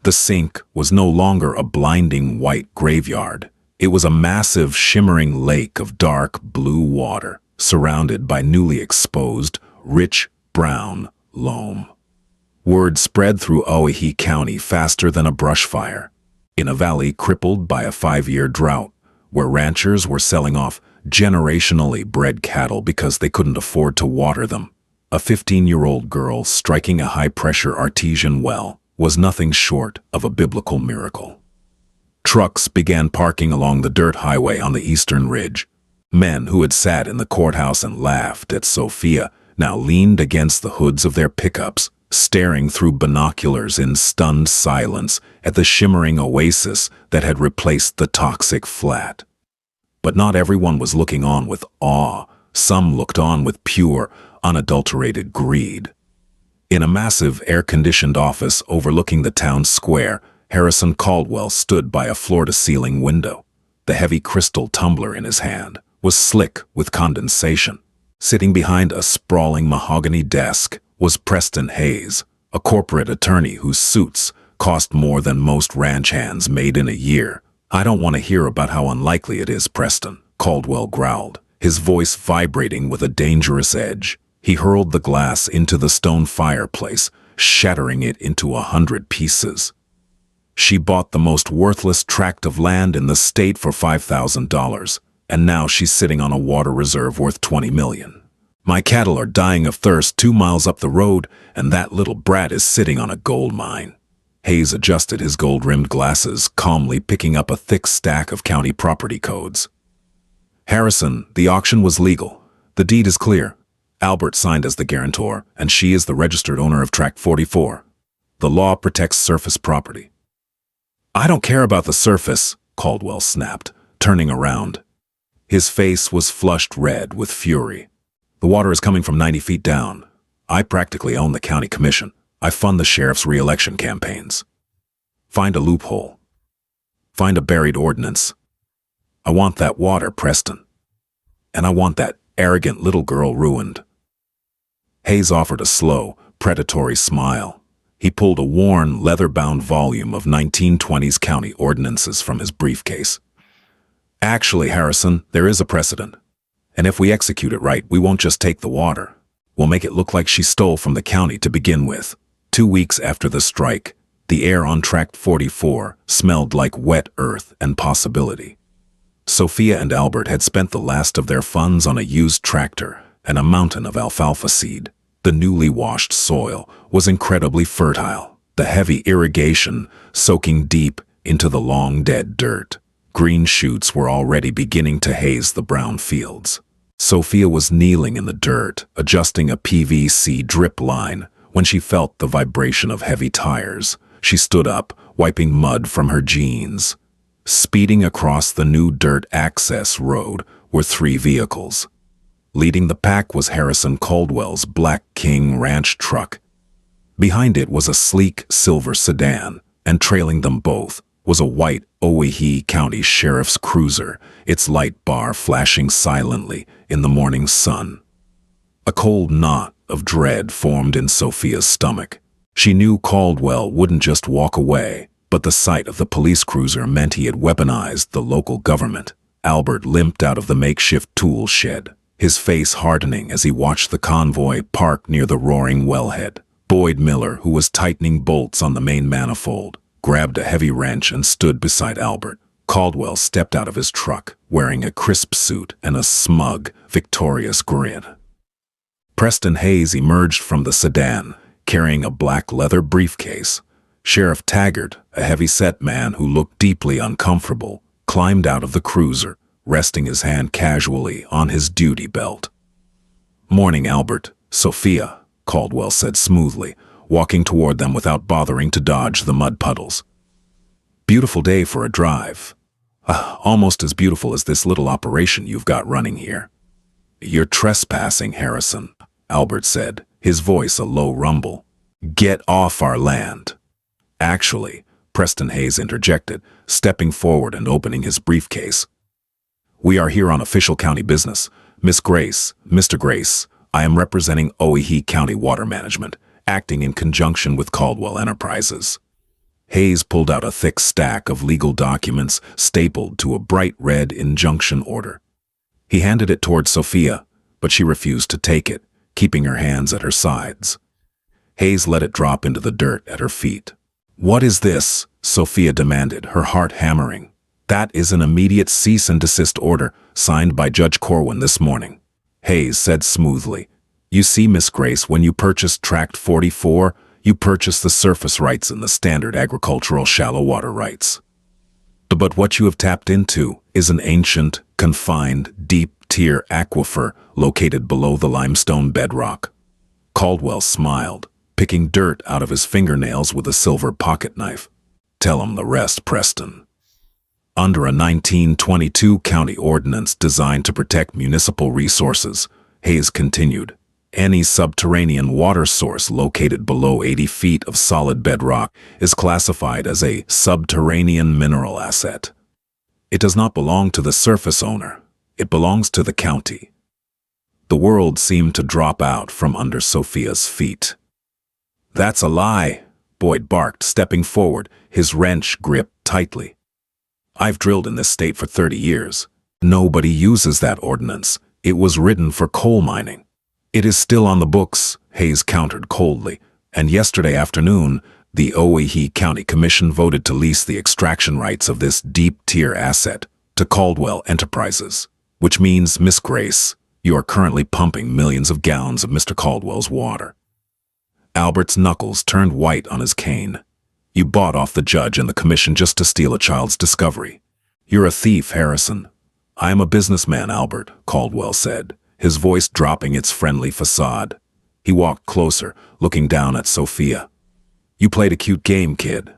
The sink was no longer a blinding white graveyard. It was a massive, shimmering lake of dark blue water, surrounded by newly exposed, rich brown loam. Word spread through Owyhee County faster than a brush fire. In a valley crippled by a 5-year drought, where ranchers were selling off generationally bred cattle because they couldn't afford to water them, a 15-year-old girl striking a high-pressure artesian well was nothing short of a biblical miracle. Trucks began parking along the dirt highway on the eastern ridge. Men who had sat in the courthouse and laughed at Sophia now leaned against the hoods of their pickups, staring through binoculars in stunned silence at the shimmering oasis that had replaced the toxic flat. But not everyone was looking on with awe. Some looked on with pure, unadulterated greed. In a massive, air-conditioned office overlooking the town square, Harrison Caldwell stood by a floor-to-ceiling window. The heavy crystal tumbler in his hand was slick with condensation. Sitting behind a sprawling mahogany desk was Preston Hayes, a corporate attorney whose suits cost more than most ranch hands made in a year. "I don't want to hear about how unlikely it is, Preston," Caldwell growled, his voice vibrating with a dangerous edge. He hurled the glass into the stone fireplace, shattering it into 100 pieces. "She bought the most worthless tract of land in the state for $5,000, and now she's sitting on a water reserve worth $20 million. My cattle are dying of thirst 2 miles up the road, and that little brat is sitting on a gold mine." Hayes adjusted his gold-rimmed glasses, calmly picking up a thick stack of county property codes. "Harrison, the auction was legal. The deed is clear. Albert signed as the guarantor, and she is the registered owner of Tract 44. The law protects surface property." "I don't care about the surface," Caldwell snapped, turning around. His face was flushed red with fury. "The water is coming from 90 feet down. I practically own the county commission. I fund the sheriff's re-election campaigns. Find a loophole. Find a buried ordinance. I want that water, Preston. And I want that arrogant little girl ruined." Hayes offered a slow, predatory smile. He pulled a worn, leather-bound volume of 1920s county ordinances from his briefcase. "Actually, Harrison, there is a precedent. And if we execute it right, we won't just take the water. We'll make it look like she stole from the county to begin with." 2 weeks after the strike, the air on Tract 44 smelled like wet earth and possibility. Sophia and Albert had spent the last of their funds on a used tractor and a mountain of alfalfa seed. The newly washed soil was incredibly fertile, the heavy irrigation soaking deep into the long-dead dirt. Green shoots were already beginning to haze the brown fields. Sophia was kneeling in the dirt, adjusting a PVC drip line, when she felt the vibration of heavy tires. She stood up, wiping mud from her jeans. Speeding across the new dirt access road were 3 vehicles. Leading the pack was Harrison Caldwell's Black King ranch truck. Behind it was a sleek silver sedan, and trailing them both was a white Owyhee County Sheriff's cruiser, its light bar flashing silently in the morning sun. A cold knot of dread formed in Sophia's stomach. She knew Caldwell wouldn't just walk away, but the sight of the police cruiser meant he had weaponized the local government. Albert limped out of the makeshift tool shed, his face hardening as he watched the convoy park near the roaring wellhead. Boyd Miller, who was tightening bolts on the main manifold, grabbed a heavy wrench and stood beside Albert. Caldwell stepped out of his truck, wearing a crisp suit and a smug, victorious grin. Preston Hayes emerged from the sedan, carrying a black leather briefcase. Sheriff Taggart, a heavy-set man who looked deeply uncomfortable, climbed out of the cruiser, resting his hand casually on his duty belt. "Morning, Albert. Sophia," Caldwell said smoothly, walking toward them without bothering to dodge the mud puddles. "Beautiful day for a drive. Almost as beautiful as this little operation you've got running here." "You're trespassing, Harrison," Albert said, his voice a low rumble. "Get off our land." "Actually," Preston Hayes interjected, stepping forward and opening his briefcase. "We are here on official county business. Miss Grace, Mr. Grace, I am representing Owyhee County Water Management, acting in conjunction with Caldwell Enterprises." Hayes pulled out a thick stack of legal documents stapled to a bright red injunction order. He handed it toward Sophia, but she refused to take it, keeping her hands at her sides. Hayes let it drop into the dirt at her feet. "What is this?" Sophia demanded, her heart hammering. "That is an immediate cease and desist order signed by Judge Corwin this morning," Hayes said smoothly. "You see, Miss Grace, when you purchased Tract 44, you purchased the surface rights and the standard agricultural shallow water rights. But what you have tapped into is an ancient, confined, deep-tier aquifer located below the limestone bedrock." Caldwell smiled, picking dirt out of his fingernails with a silver pocket knife. "Tell him the rest, Preston." Under a 1922 county ordinance designed to protect municipal resources, Hayes continued, "Any subterranean water source located below 80 feet of solid bedrock is classified as a subterranean mineral asset. It does not belong to the surface owner. It belongs to the county." The world seemed to drop out from under Sophia's feet. "That's a lie," Boyd barked, stepping forward, his wrench gripped tightly. "I've drilled in this state for 30 years. Nobody uses that ordinance. It was written for coal mining." "It is still on the books," Hayes countered coldly, "and yesterday afternoon, the Owyhee County Commission voted to lease the extraction rights of this deep-tier asset to Caldwell Enterprises, which means, Miss Grace, you are currently pumping millions of gallons of Mr. Caldwell's water." Albert's knuckles turned white on his cane. "You bought off the judge and the commission just to steal a child's discovery. You're a thief, Harrison." "I am a businessman, Albert," Caldwell said, his voice dropping its friendly facade. He walked closer, looking down at Sophia. "You played a cute game, kid.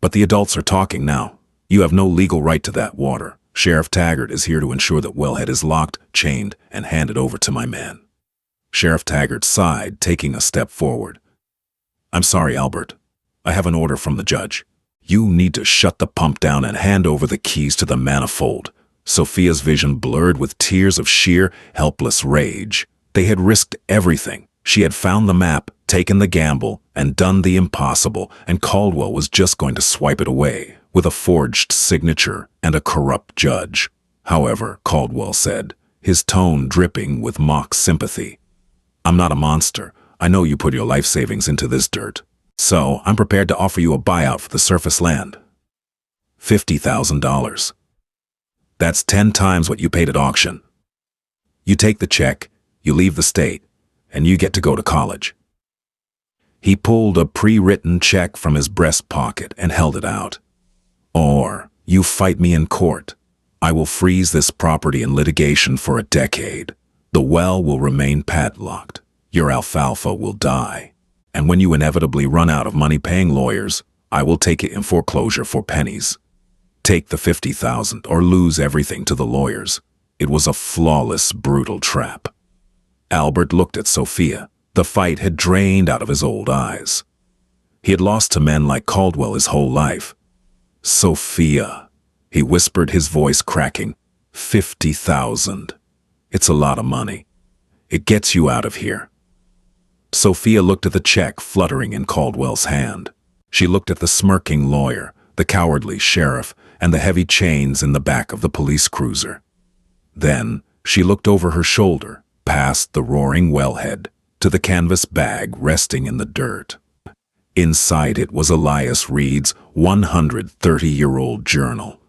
But the adults are talking now. You have no legal right to that water. Sheriff Taggart is here to ensure that wellhead is locked, chained, and handed over to my man." Sheriff Taggart sighed, taking a step forward. "I'm sorry, Albert. I have an order from the judge. You need to shut the pump down and hand over the keys to the manifold." Sophia's vision blurred with tears of sheer, helpless rage. They had risked everything. She had found the map, taken the gamble, and done the impossible, and Caldwell was just going to swipe it away with a forged signature and a corrupt judge. "However," Caldwell said, his tone dripping with mock sympathy, "I'm not a monster. I know you put your life savings into this dirt. So I'm prepared to offer you a buyout for the surface land. $50,000. That's 10 times what you paid at auction. You take the check, you leave the state, and you get to go to college." He pulled a pre-written check from his breast pocket and held it out. "Or you fight me in court. I will freeze this property in litigation for a decade. The well will remain padlocked. Your alfalfa will die. And when you inevitably run out of money paying lawyers, I will take it in foreclosure for pennies. Take the 50,000 or lose everything to the lawyers." It was a flawless, brutal trap. Albert looked at Sophia. The fight had drained out of his old eyes. He had lost to men like Caldwell his whole life. "Sophia," he whispered, his voice cracking, 50,000. It's a lot of money. It gets you out of here." Sophia looked at the check fluttering in Caldwell's hand. She looked at the smirking lawyer, the cowardly sheriff, and the heavy chains in the back of the police cruiser. Then she looked over her shoulder, past the roaring wellhead, to the canvas bag resting in the dirt. Inside it was Elias Reed's 130-year-old journal.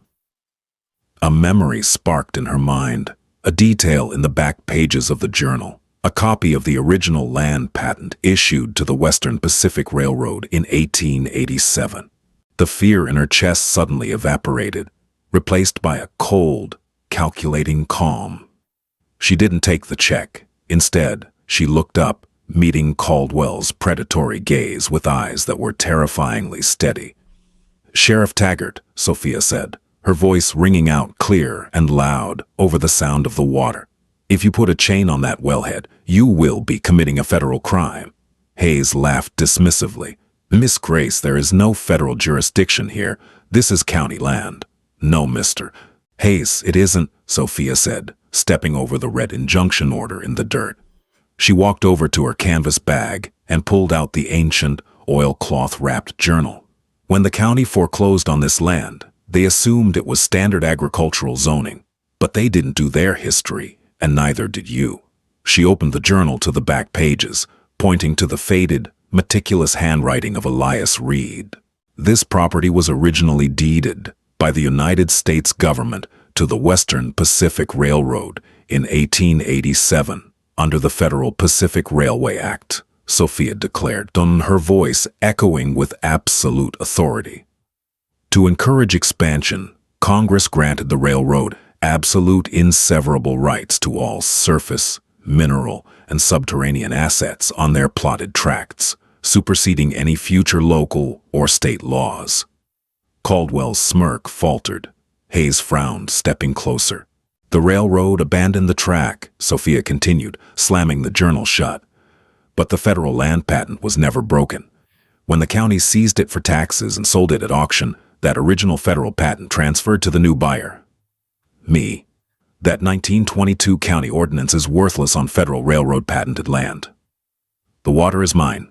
A memory sparked in her mind, a detail in the back pages of the journal, a copy of the original land patent issued to the Western Pacific Railroad in 1887. The fear in her chest suddenly evaporated, replaced by a cold, calculating calm. She didn't take the check. Instead, she looked up, meeting Caldwell's predatory gaze with eyes that were terrifyingly steady. "Sheriff Taggart," Sophia said, her voice ringing out clear and loud over the sound of the water. "If you put a chain on that wellhead, you will be committing a federal crime." Hayes laughed dismissively. "Miss Grace, there is no federal jurisdiction here. This is county land." "No, mister." "Hayes, it isn't," Sophia said, stepping over the red injunction order in the dirt. She walked over to her canvas bag and pulled out the ancient, oilcloth-wrapped journal. When the county foreclosed on this land, they assumed it was standard agricultural zoning. But they didn't do their history, and neither did you. She opened the journal to the back pages, pointing to the faded, meticulous handwriting of Elias Reed. This property was originally deeded by the United States government to the Western Pacific Railroad in 1887 under the Federal Pacific Railway Act, Sophia declared, her voice echoing with absolute authority. To encourage expansion, Congress granted the railroad absolute inseverable rights to all surface, mineral, and subterranean assets on their plotted tracts, superseding any future local or state laws. Caldwell's smirk faltered. Hayes frowned, stepping closer. "The railroad abandoned the track," Sophia continued, slamming the journal shut. "But the federal land patent was never broken. When the county seized it for taxes and sold it at auction, that original federal patent transferred to the new buyer. Me. That 1922 county ordinance is worthless on federal railroad patented land. The water is mine.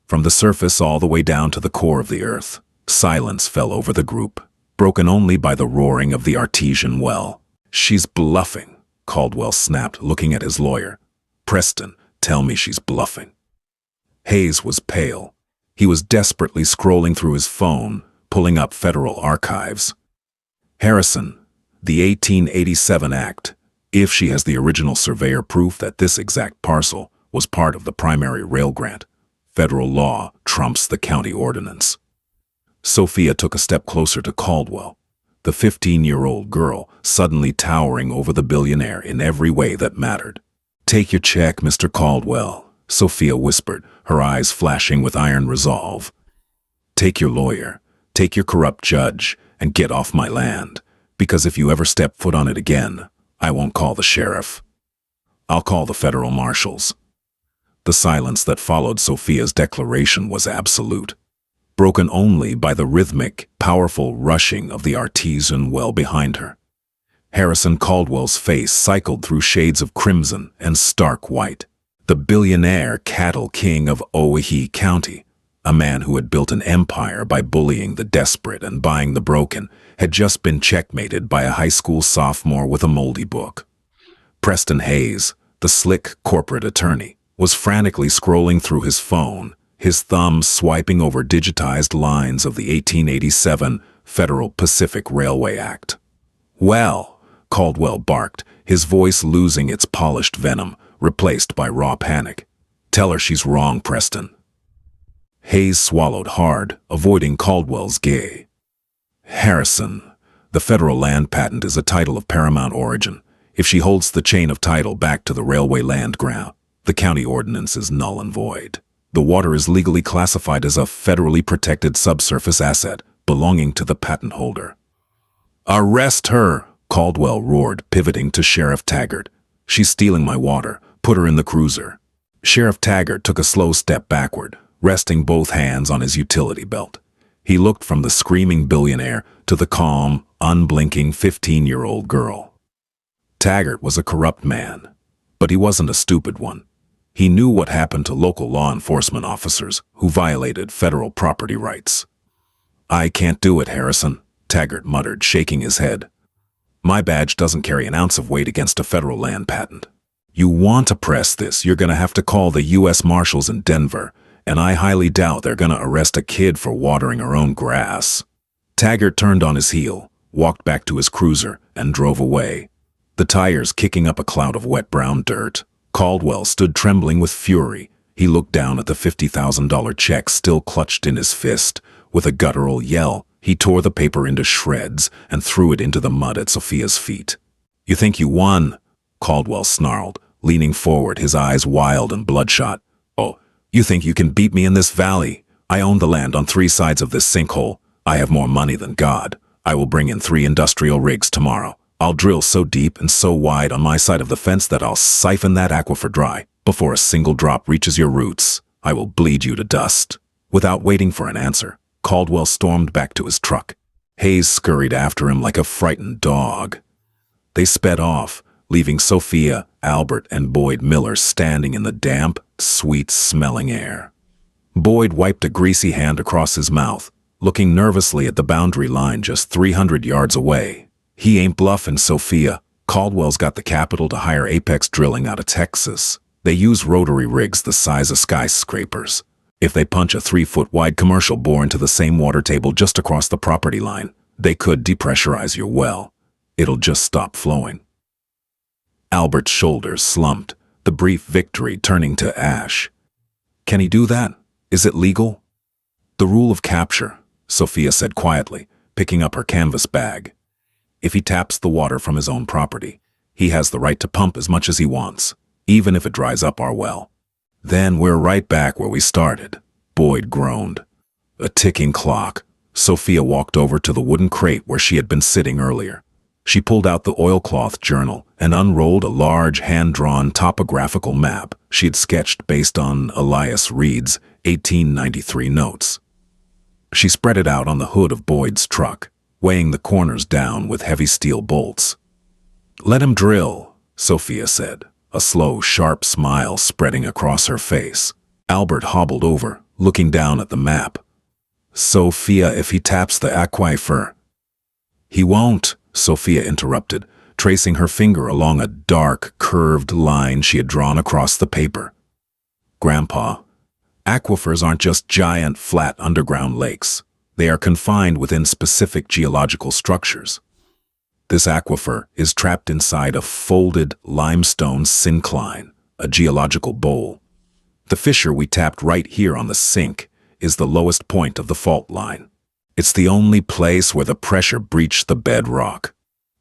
From the surface all the way down to the core of the earth." Silence fell over the group, broken only by the roaring of the artesian well. "She's bluffing," Caldwell snapped, looking at his lawyer. "Preston, tell me she's bluffing." Hayes was pale. He was desperately scrolling through his phone, pulling up federal archives. "Harrison, the 1887 Act, if she has the original surveyor proof that this exact parcel was part of the primary rail grant, federal law trumps the county ordinance." Sophia took a step closer to Caldwell, the 15-year-old girl suddenly towering over the billionaire in every way that mattered. "Take your check, Mr. Caldwell," Sophia whispered, her eyes flashing with iron resolve. "Take your lawyer, take your corrupt judge, and get off my land, because if you ever step foot on it again, I won't call the sheriff. I'll call the federal marshals." The silence that followed Sophia's declaration was absolute, broken only by the rhythmic, powerful rushing of the artesian well behind her. Harrison Caldwell's face cycled through shades of crimson and stark white. The billionaire cattle king of Owyhee County, a man who had built an empire by bullying the desperate and buying the broken, had just been checkmated by a high school sophomore with a moldy book. Preston Hayes, the slick corporate attorney, was frantically scrolling through his phone, his thumb swiping over digitized lines of the 1887 Federal Pacific Railway Act. "Well," Caldwell barked, his voice losing its polished venom, replaced by raw panic. "Tell her she's wrong, Preston." Hayes swallowed hard, avoiding Caldwell's gaze. "Harrison, the federal land patent is a title of paramount origin. If she holds the chain of title back to the railway land grant, the county ordinance is null and void. The water is legally classified as a federally protected subsurface asset belonging to the patent holder." "Arrest her!" Caldwell roared, pivoting to Sheriff Taggart. "She's stealing my water. Put her in the cruiser." Sheriff Taggart took a slow step backward, resting both hands on his utility belt. He looked from the screaming billionaire to the calm, unblinking 15-year-old girl. Taggart was a corrupt man, but he wasn't a stupid one. He knew what happened to local law enforcement officers who violated federal property rights. "I can't do it, Harrison," Taggart muttered, shaking his head. "My badge doesn't carry an ounce of weight against a federal land patent. You want to press this, you're going to have to call the U.S. Marshals in Denver, and I highly doubt they're going to arrest a kid for watering her own grass." Taggart turned on his heel, walked back to his cruiser, and drove away, the tires kicking up a cloud of wet brown dirt. Caldwell stood trembling with fury. He looked down at the $50,000 check still clutched in his fist. With a guttural yell, he tore the paper into shreds and threw it into the mud at Sophia's feet. "You think you won?" Caldwell snarled, leaning forward, his eyes wild and bloodshot. "Oh, you think you can beat me in this valley? I own the land on 3 sides of this sinkhole. I have more money than God. I will bring in 3 industrial rigs tomorrow. I'll drill so deep and so wide on my side of the fence that I'll siphon that aquifer dry before a single drop reaches your roots. I will bleed you to dust." Without waiting for an answer, Caldwell stormed back to his truck. Hayes scurried after him like a frightened dog. They sped off, leaving Sophia, Albert, and Boyd Miller standing in the damp, sweet-smelling air. Boyd wiped a greasy hand across his mouth, looking nervously at the boundary line just 300 yards away. "He ain't bluffing, Sophia. Caldwell's got the capital to hire Apex Drilling out of Texas. They use rotary rigs the size of skyscrapers. If they punch a 3-foot-wide commercial bore into the same water table just across the property line, they could depressurize your well. It'll just stop flowing." Albert's shoulders slumped, the brief victory turning to ash. "Can he do that? Is it legal?" "The rule of capture," Sophia said quietly, picking up her canvas bag. "If he taps the water from his own property, he has the right to pump as much as he wants, even if it dries up our well." "Then we're right back where we started," Boyd groaned. A ticking clock. Sophia walked over to the wooden crate where she had been sitting earlier. She pulled out the oilcloth journal and unrolled a large hand-drawn topographical map she had sketched based on Elias Reed's 1893 notes. She spread it out on the hood of Boyd's truck, weighing the corners down with heavy steel bolts. "Let him drill," Sophia said, a slow, sharp smile spreading across her face. Albert hobbled over, looking down at the map. "Sophia, if he taps the aquifer—" "He won't," Sophia interrupted, tracing her finger along a dark, curved line she had drawn across the paper. "Grandpa, aquifers aren't just giant, flat underground lakes. They are confined within specific geological structures. This aquifer is trapped inside a folded limestone syncline, a geological bowl. The fissure we tapped right here on the sink is the lowest point of the fault line. It's the only place where the pressure breached the bedrock."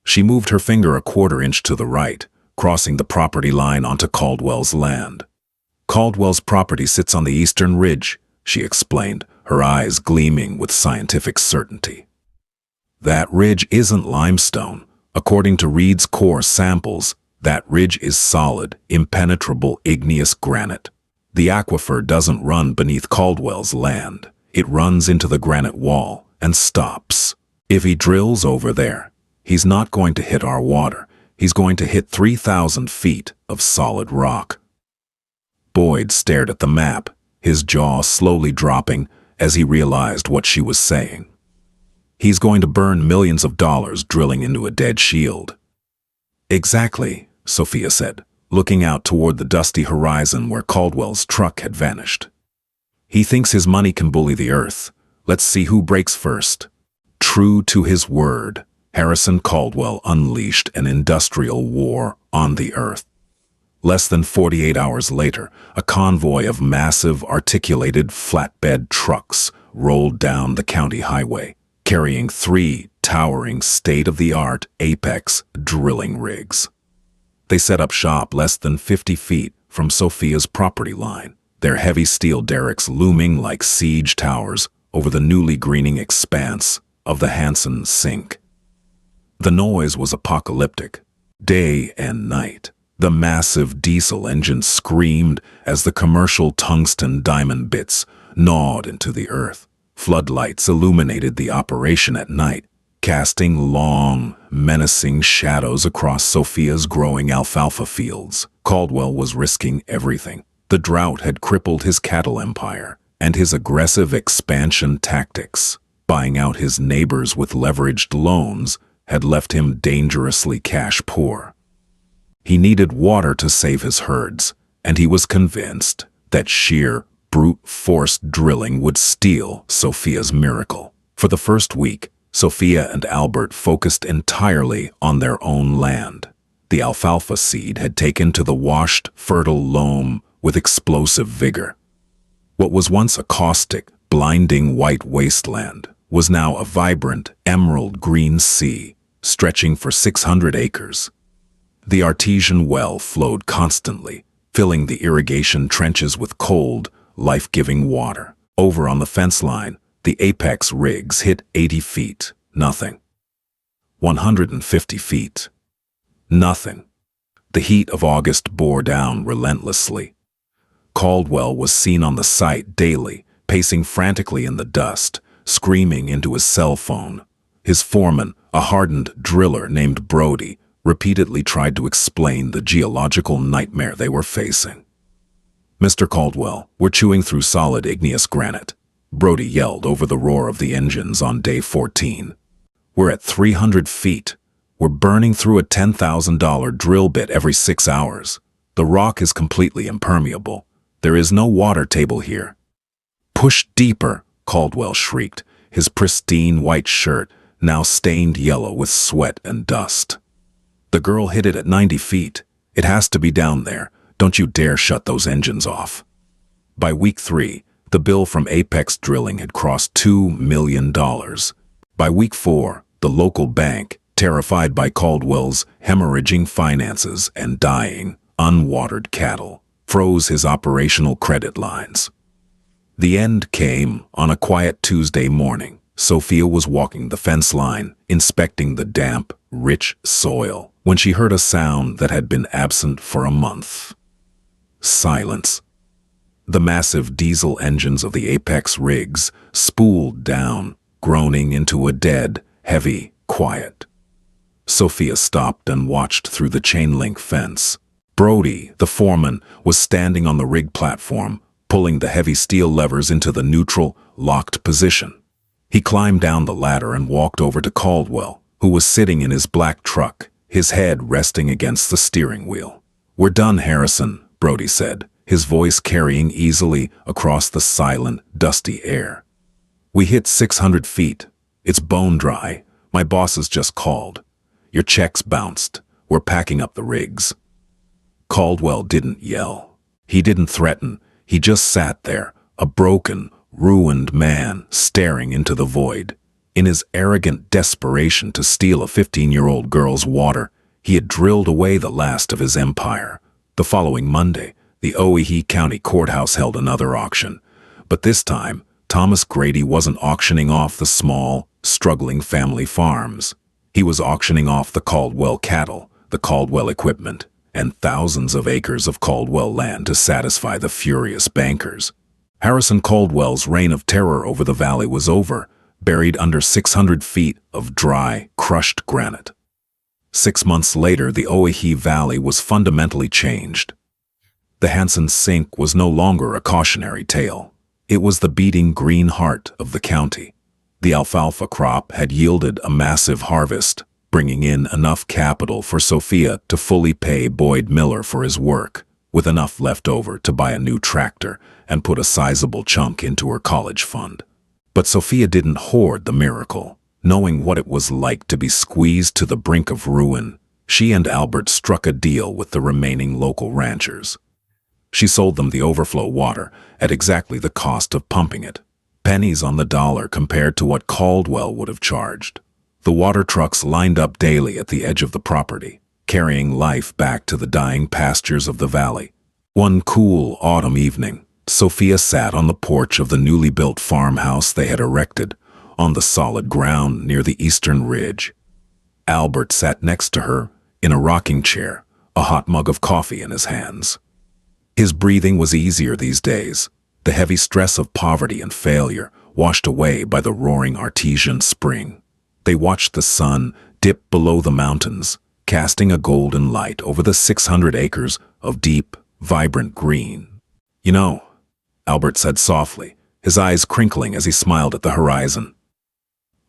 She moved her finger a 1/4 inch to the right, crossing the property line onto Caldwell's land. "Caldwell's property sits on the eastern ridge," she explained, her eyes gleaming with scientific certainty. "That ridge isn't limestone. According to Reed's core samples, that ridge is solid, impenetrable igneous granite. The aquifer doesn't run beneath Caldwell's land. It runs into the granite wall and stops. If he drills over there, he's not going to hit our water. He's going to hit 3,000 feet of solid rock." Boyd stared at the map, his jaw slowly dropping as he realized what she was saying. "He's going to burn millions of dollars drilling into a dead shield." "Exactly," Sophia said, looking out toward the dusty horizon where Caldwell's truck had vanished. "He thinks his money can bully the earth. Let's see who breaks first." True to his word, Harrison Caldwell unleashed an industrial war on the earth. Less than 48 hours later, a convoy of massive, articulated flatbed trucks rolled down the county highway, carrying 3 towering state-of-the-art Apex drilling rigs. They set up shop less than 50 feet from Sophia's property line, their heavy steel derricks looming like siege towers over the newly greening expanse of the Hansen Sink. The noise was apocalyptic, day and night. The massive diesel engine screamed as the commercial tungsten diamond bits gnawed into the earth. Floodlights illuminated the operation at night, casting long, menacing shadows across Sophia's growing alfalfa fields. Caldwell was risking everything. The drought had crippled his cattle empire, and his aggressive expansion tactics, buying out his neighbors with leveraged loans, had left him dangerously cash poor. He needed water to save his herds, and he was convinced that sheer, brute force drilling would steal Sophia's miracle. For the first week, Sophia and Albert focused entirely on their own land. The alfalfa seed had taken to the washed, fertile loam with explosive vigor. What was once a caustic, blinding white wasteland was now a vibrant, emerald green sea, stretching for 600 acres. The artesian well flowed constantly, filling the irrigation trenches with cold, life-giving water. Over on the fence line, the apex rigs hit 80 feet, nothing. 150 feet, nothing. The heat of August bore down relentlessly. Caldwell was seen on the site daily, pacing frantically in the dust, screaming into his cell phone. His foreman, a hardened driller named Brody, repeatedly tried to explain the geological nightmare they were facing. "Mr. Caldwell, we're chewing through solid igneous granite," Brody yelled over the roar of the engines on day 14. "We're at 300 feet. We're burning through a $10,000 drill bit every 6 hours. The rock is completely impermeable. There is no water table here." "Push deeper," Caldwell shrieked, his pristine white shirt now stained yellow with sweat and dust. "The girl hit it at 90 feet. It has to be down there. Don't you dare shut those engines off." By week 3, the bill from Apex Drilling had crossed $2 million. By week 4, the local bank, terrified by Caldwell's hemorrhaging finances and dying, unwatered cattle, froze his operational credit lines. The end came on a quiet Tuesday morning. Sophia was walking the fence line, inspecting the damp, rich soil, when she heard a sound that had been absent for a month. Silence. The massive diesel engines of the Apex rigs spooled down, groaning into a dead, heavy quiet. Sophia stopped and watched through the chain-link fence. Brody, the foreman, was standing on the rig platform, pulling the heavy steel levers into the neutral, locked position. He climbed down the ladder and walked over to Caldwell, who was sitting in his black truck, his head resting against the steering wheel. "We're done, Harrison," Brody said, his voice carrying easily across the silent, dusty air. "We hit 600 feet. It's bone dry. My boss has just called. Your checks bounced. We're packing up the rigs." Caldwell didn't yell. He didn't threaten. He just sat there, a broken, ruined man staring into the void. In his arrogant desperation to steal a 15-year-old girl's water, he had drilled away the last of his empire. The following Monday, the Owyhee County Courthouse held another auction. But this time, Thomas Grady wasn't auctioning off the small, struggling family farms. He was auctioning off the Caldwell cattle, the Caldwell equipment, and thousands of acres of Caldwell land to satisfy the furious bankers. Harrison Caldwell's reign of terror over the valley was over, buried under 600 feet of dry, crushed granite. 6 months later, the Owyhee Valley was fundamentally changed. The Hansen Sink was no longer a cautionary tale. It was the beating green heart of the county. The alfalfa crop had yielded a massive harvest, bringing in enough capital for Sophia to fully pay Boyd Miller for his work, with enough left over to buy a new tractor and put a sizable chunk into her college fund. But Sophia didn't hoard the miracle. Knowing what it was like to be squeezed to the brink of ruin, she and Albert struck a deal with the remaining local ranchers. She sold them the overflow water at exactly the cost of pumping it, pennies on the dollar compared to what Caldwell would have charged. The water trucks lined up daily at the edge of the property, carrying life back to the dying pastures of the valley. One cool autumn evening, Sophia sat on the porch of the newly built farmhouse they had erected, on the solid ground near the eastern ridge. Albert sat next to her, in a rocking chair, a hot mug of coffee in his hands. His breathing was easier these days, the heavy stress of poverty and failure washed away by the roaring artesian spring. They watched the sun dip below the mountains, casting a golden light over the 600 acres of deep, vibrant green. You know, Albert said softly, his eyes crinkling as he smiled at the horizon.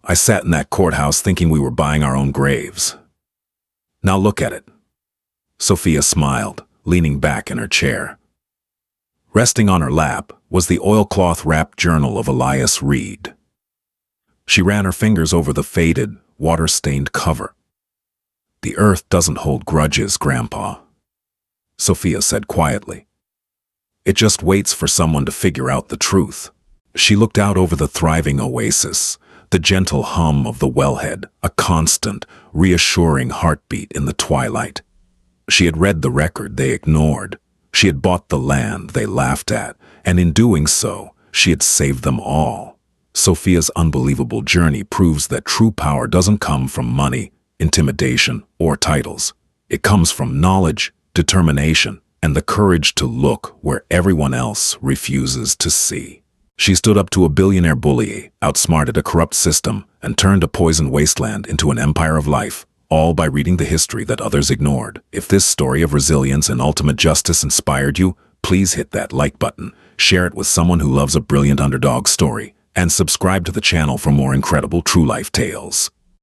I sat in that courthouse thinking we were buying our own graves. Now look at it. Sophia smiled, leaning back in her chair. Resting on her lap was the oilcloth-wrapped journal of Elias Reed. She ran her fingers over the faded, water-stained cover. The earth doesn't hold grudges, Grandpa, Sophia said quietly. It just waits for someone to figure out the truth. She looked out over the thriving oasis, the gentle hum of the wellhead, a constant, reassuring heartbeat in the twilight. She had read the record they ignored. She had bought the land they laughed at, and in doing so, she had saved them all. Sophia's unbelievable journey proves that true power doesn't come from money, intimidation, or titles. It comes from knowledge, determination, and the courage to look where everyone else refuses to see. She stood up to a billionaire bully, outsmarted a corrupt system, and turned a poisoned wasteland into an empire of life, all by reading the history that others ignored. If this story of resilience and ultimate justice inspired you, please hit that like button, share it with someone who loves a brilliant underdog story, and subscribe to the channel for more incredible true life tales.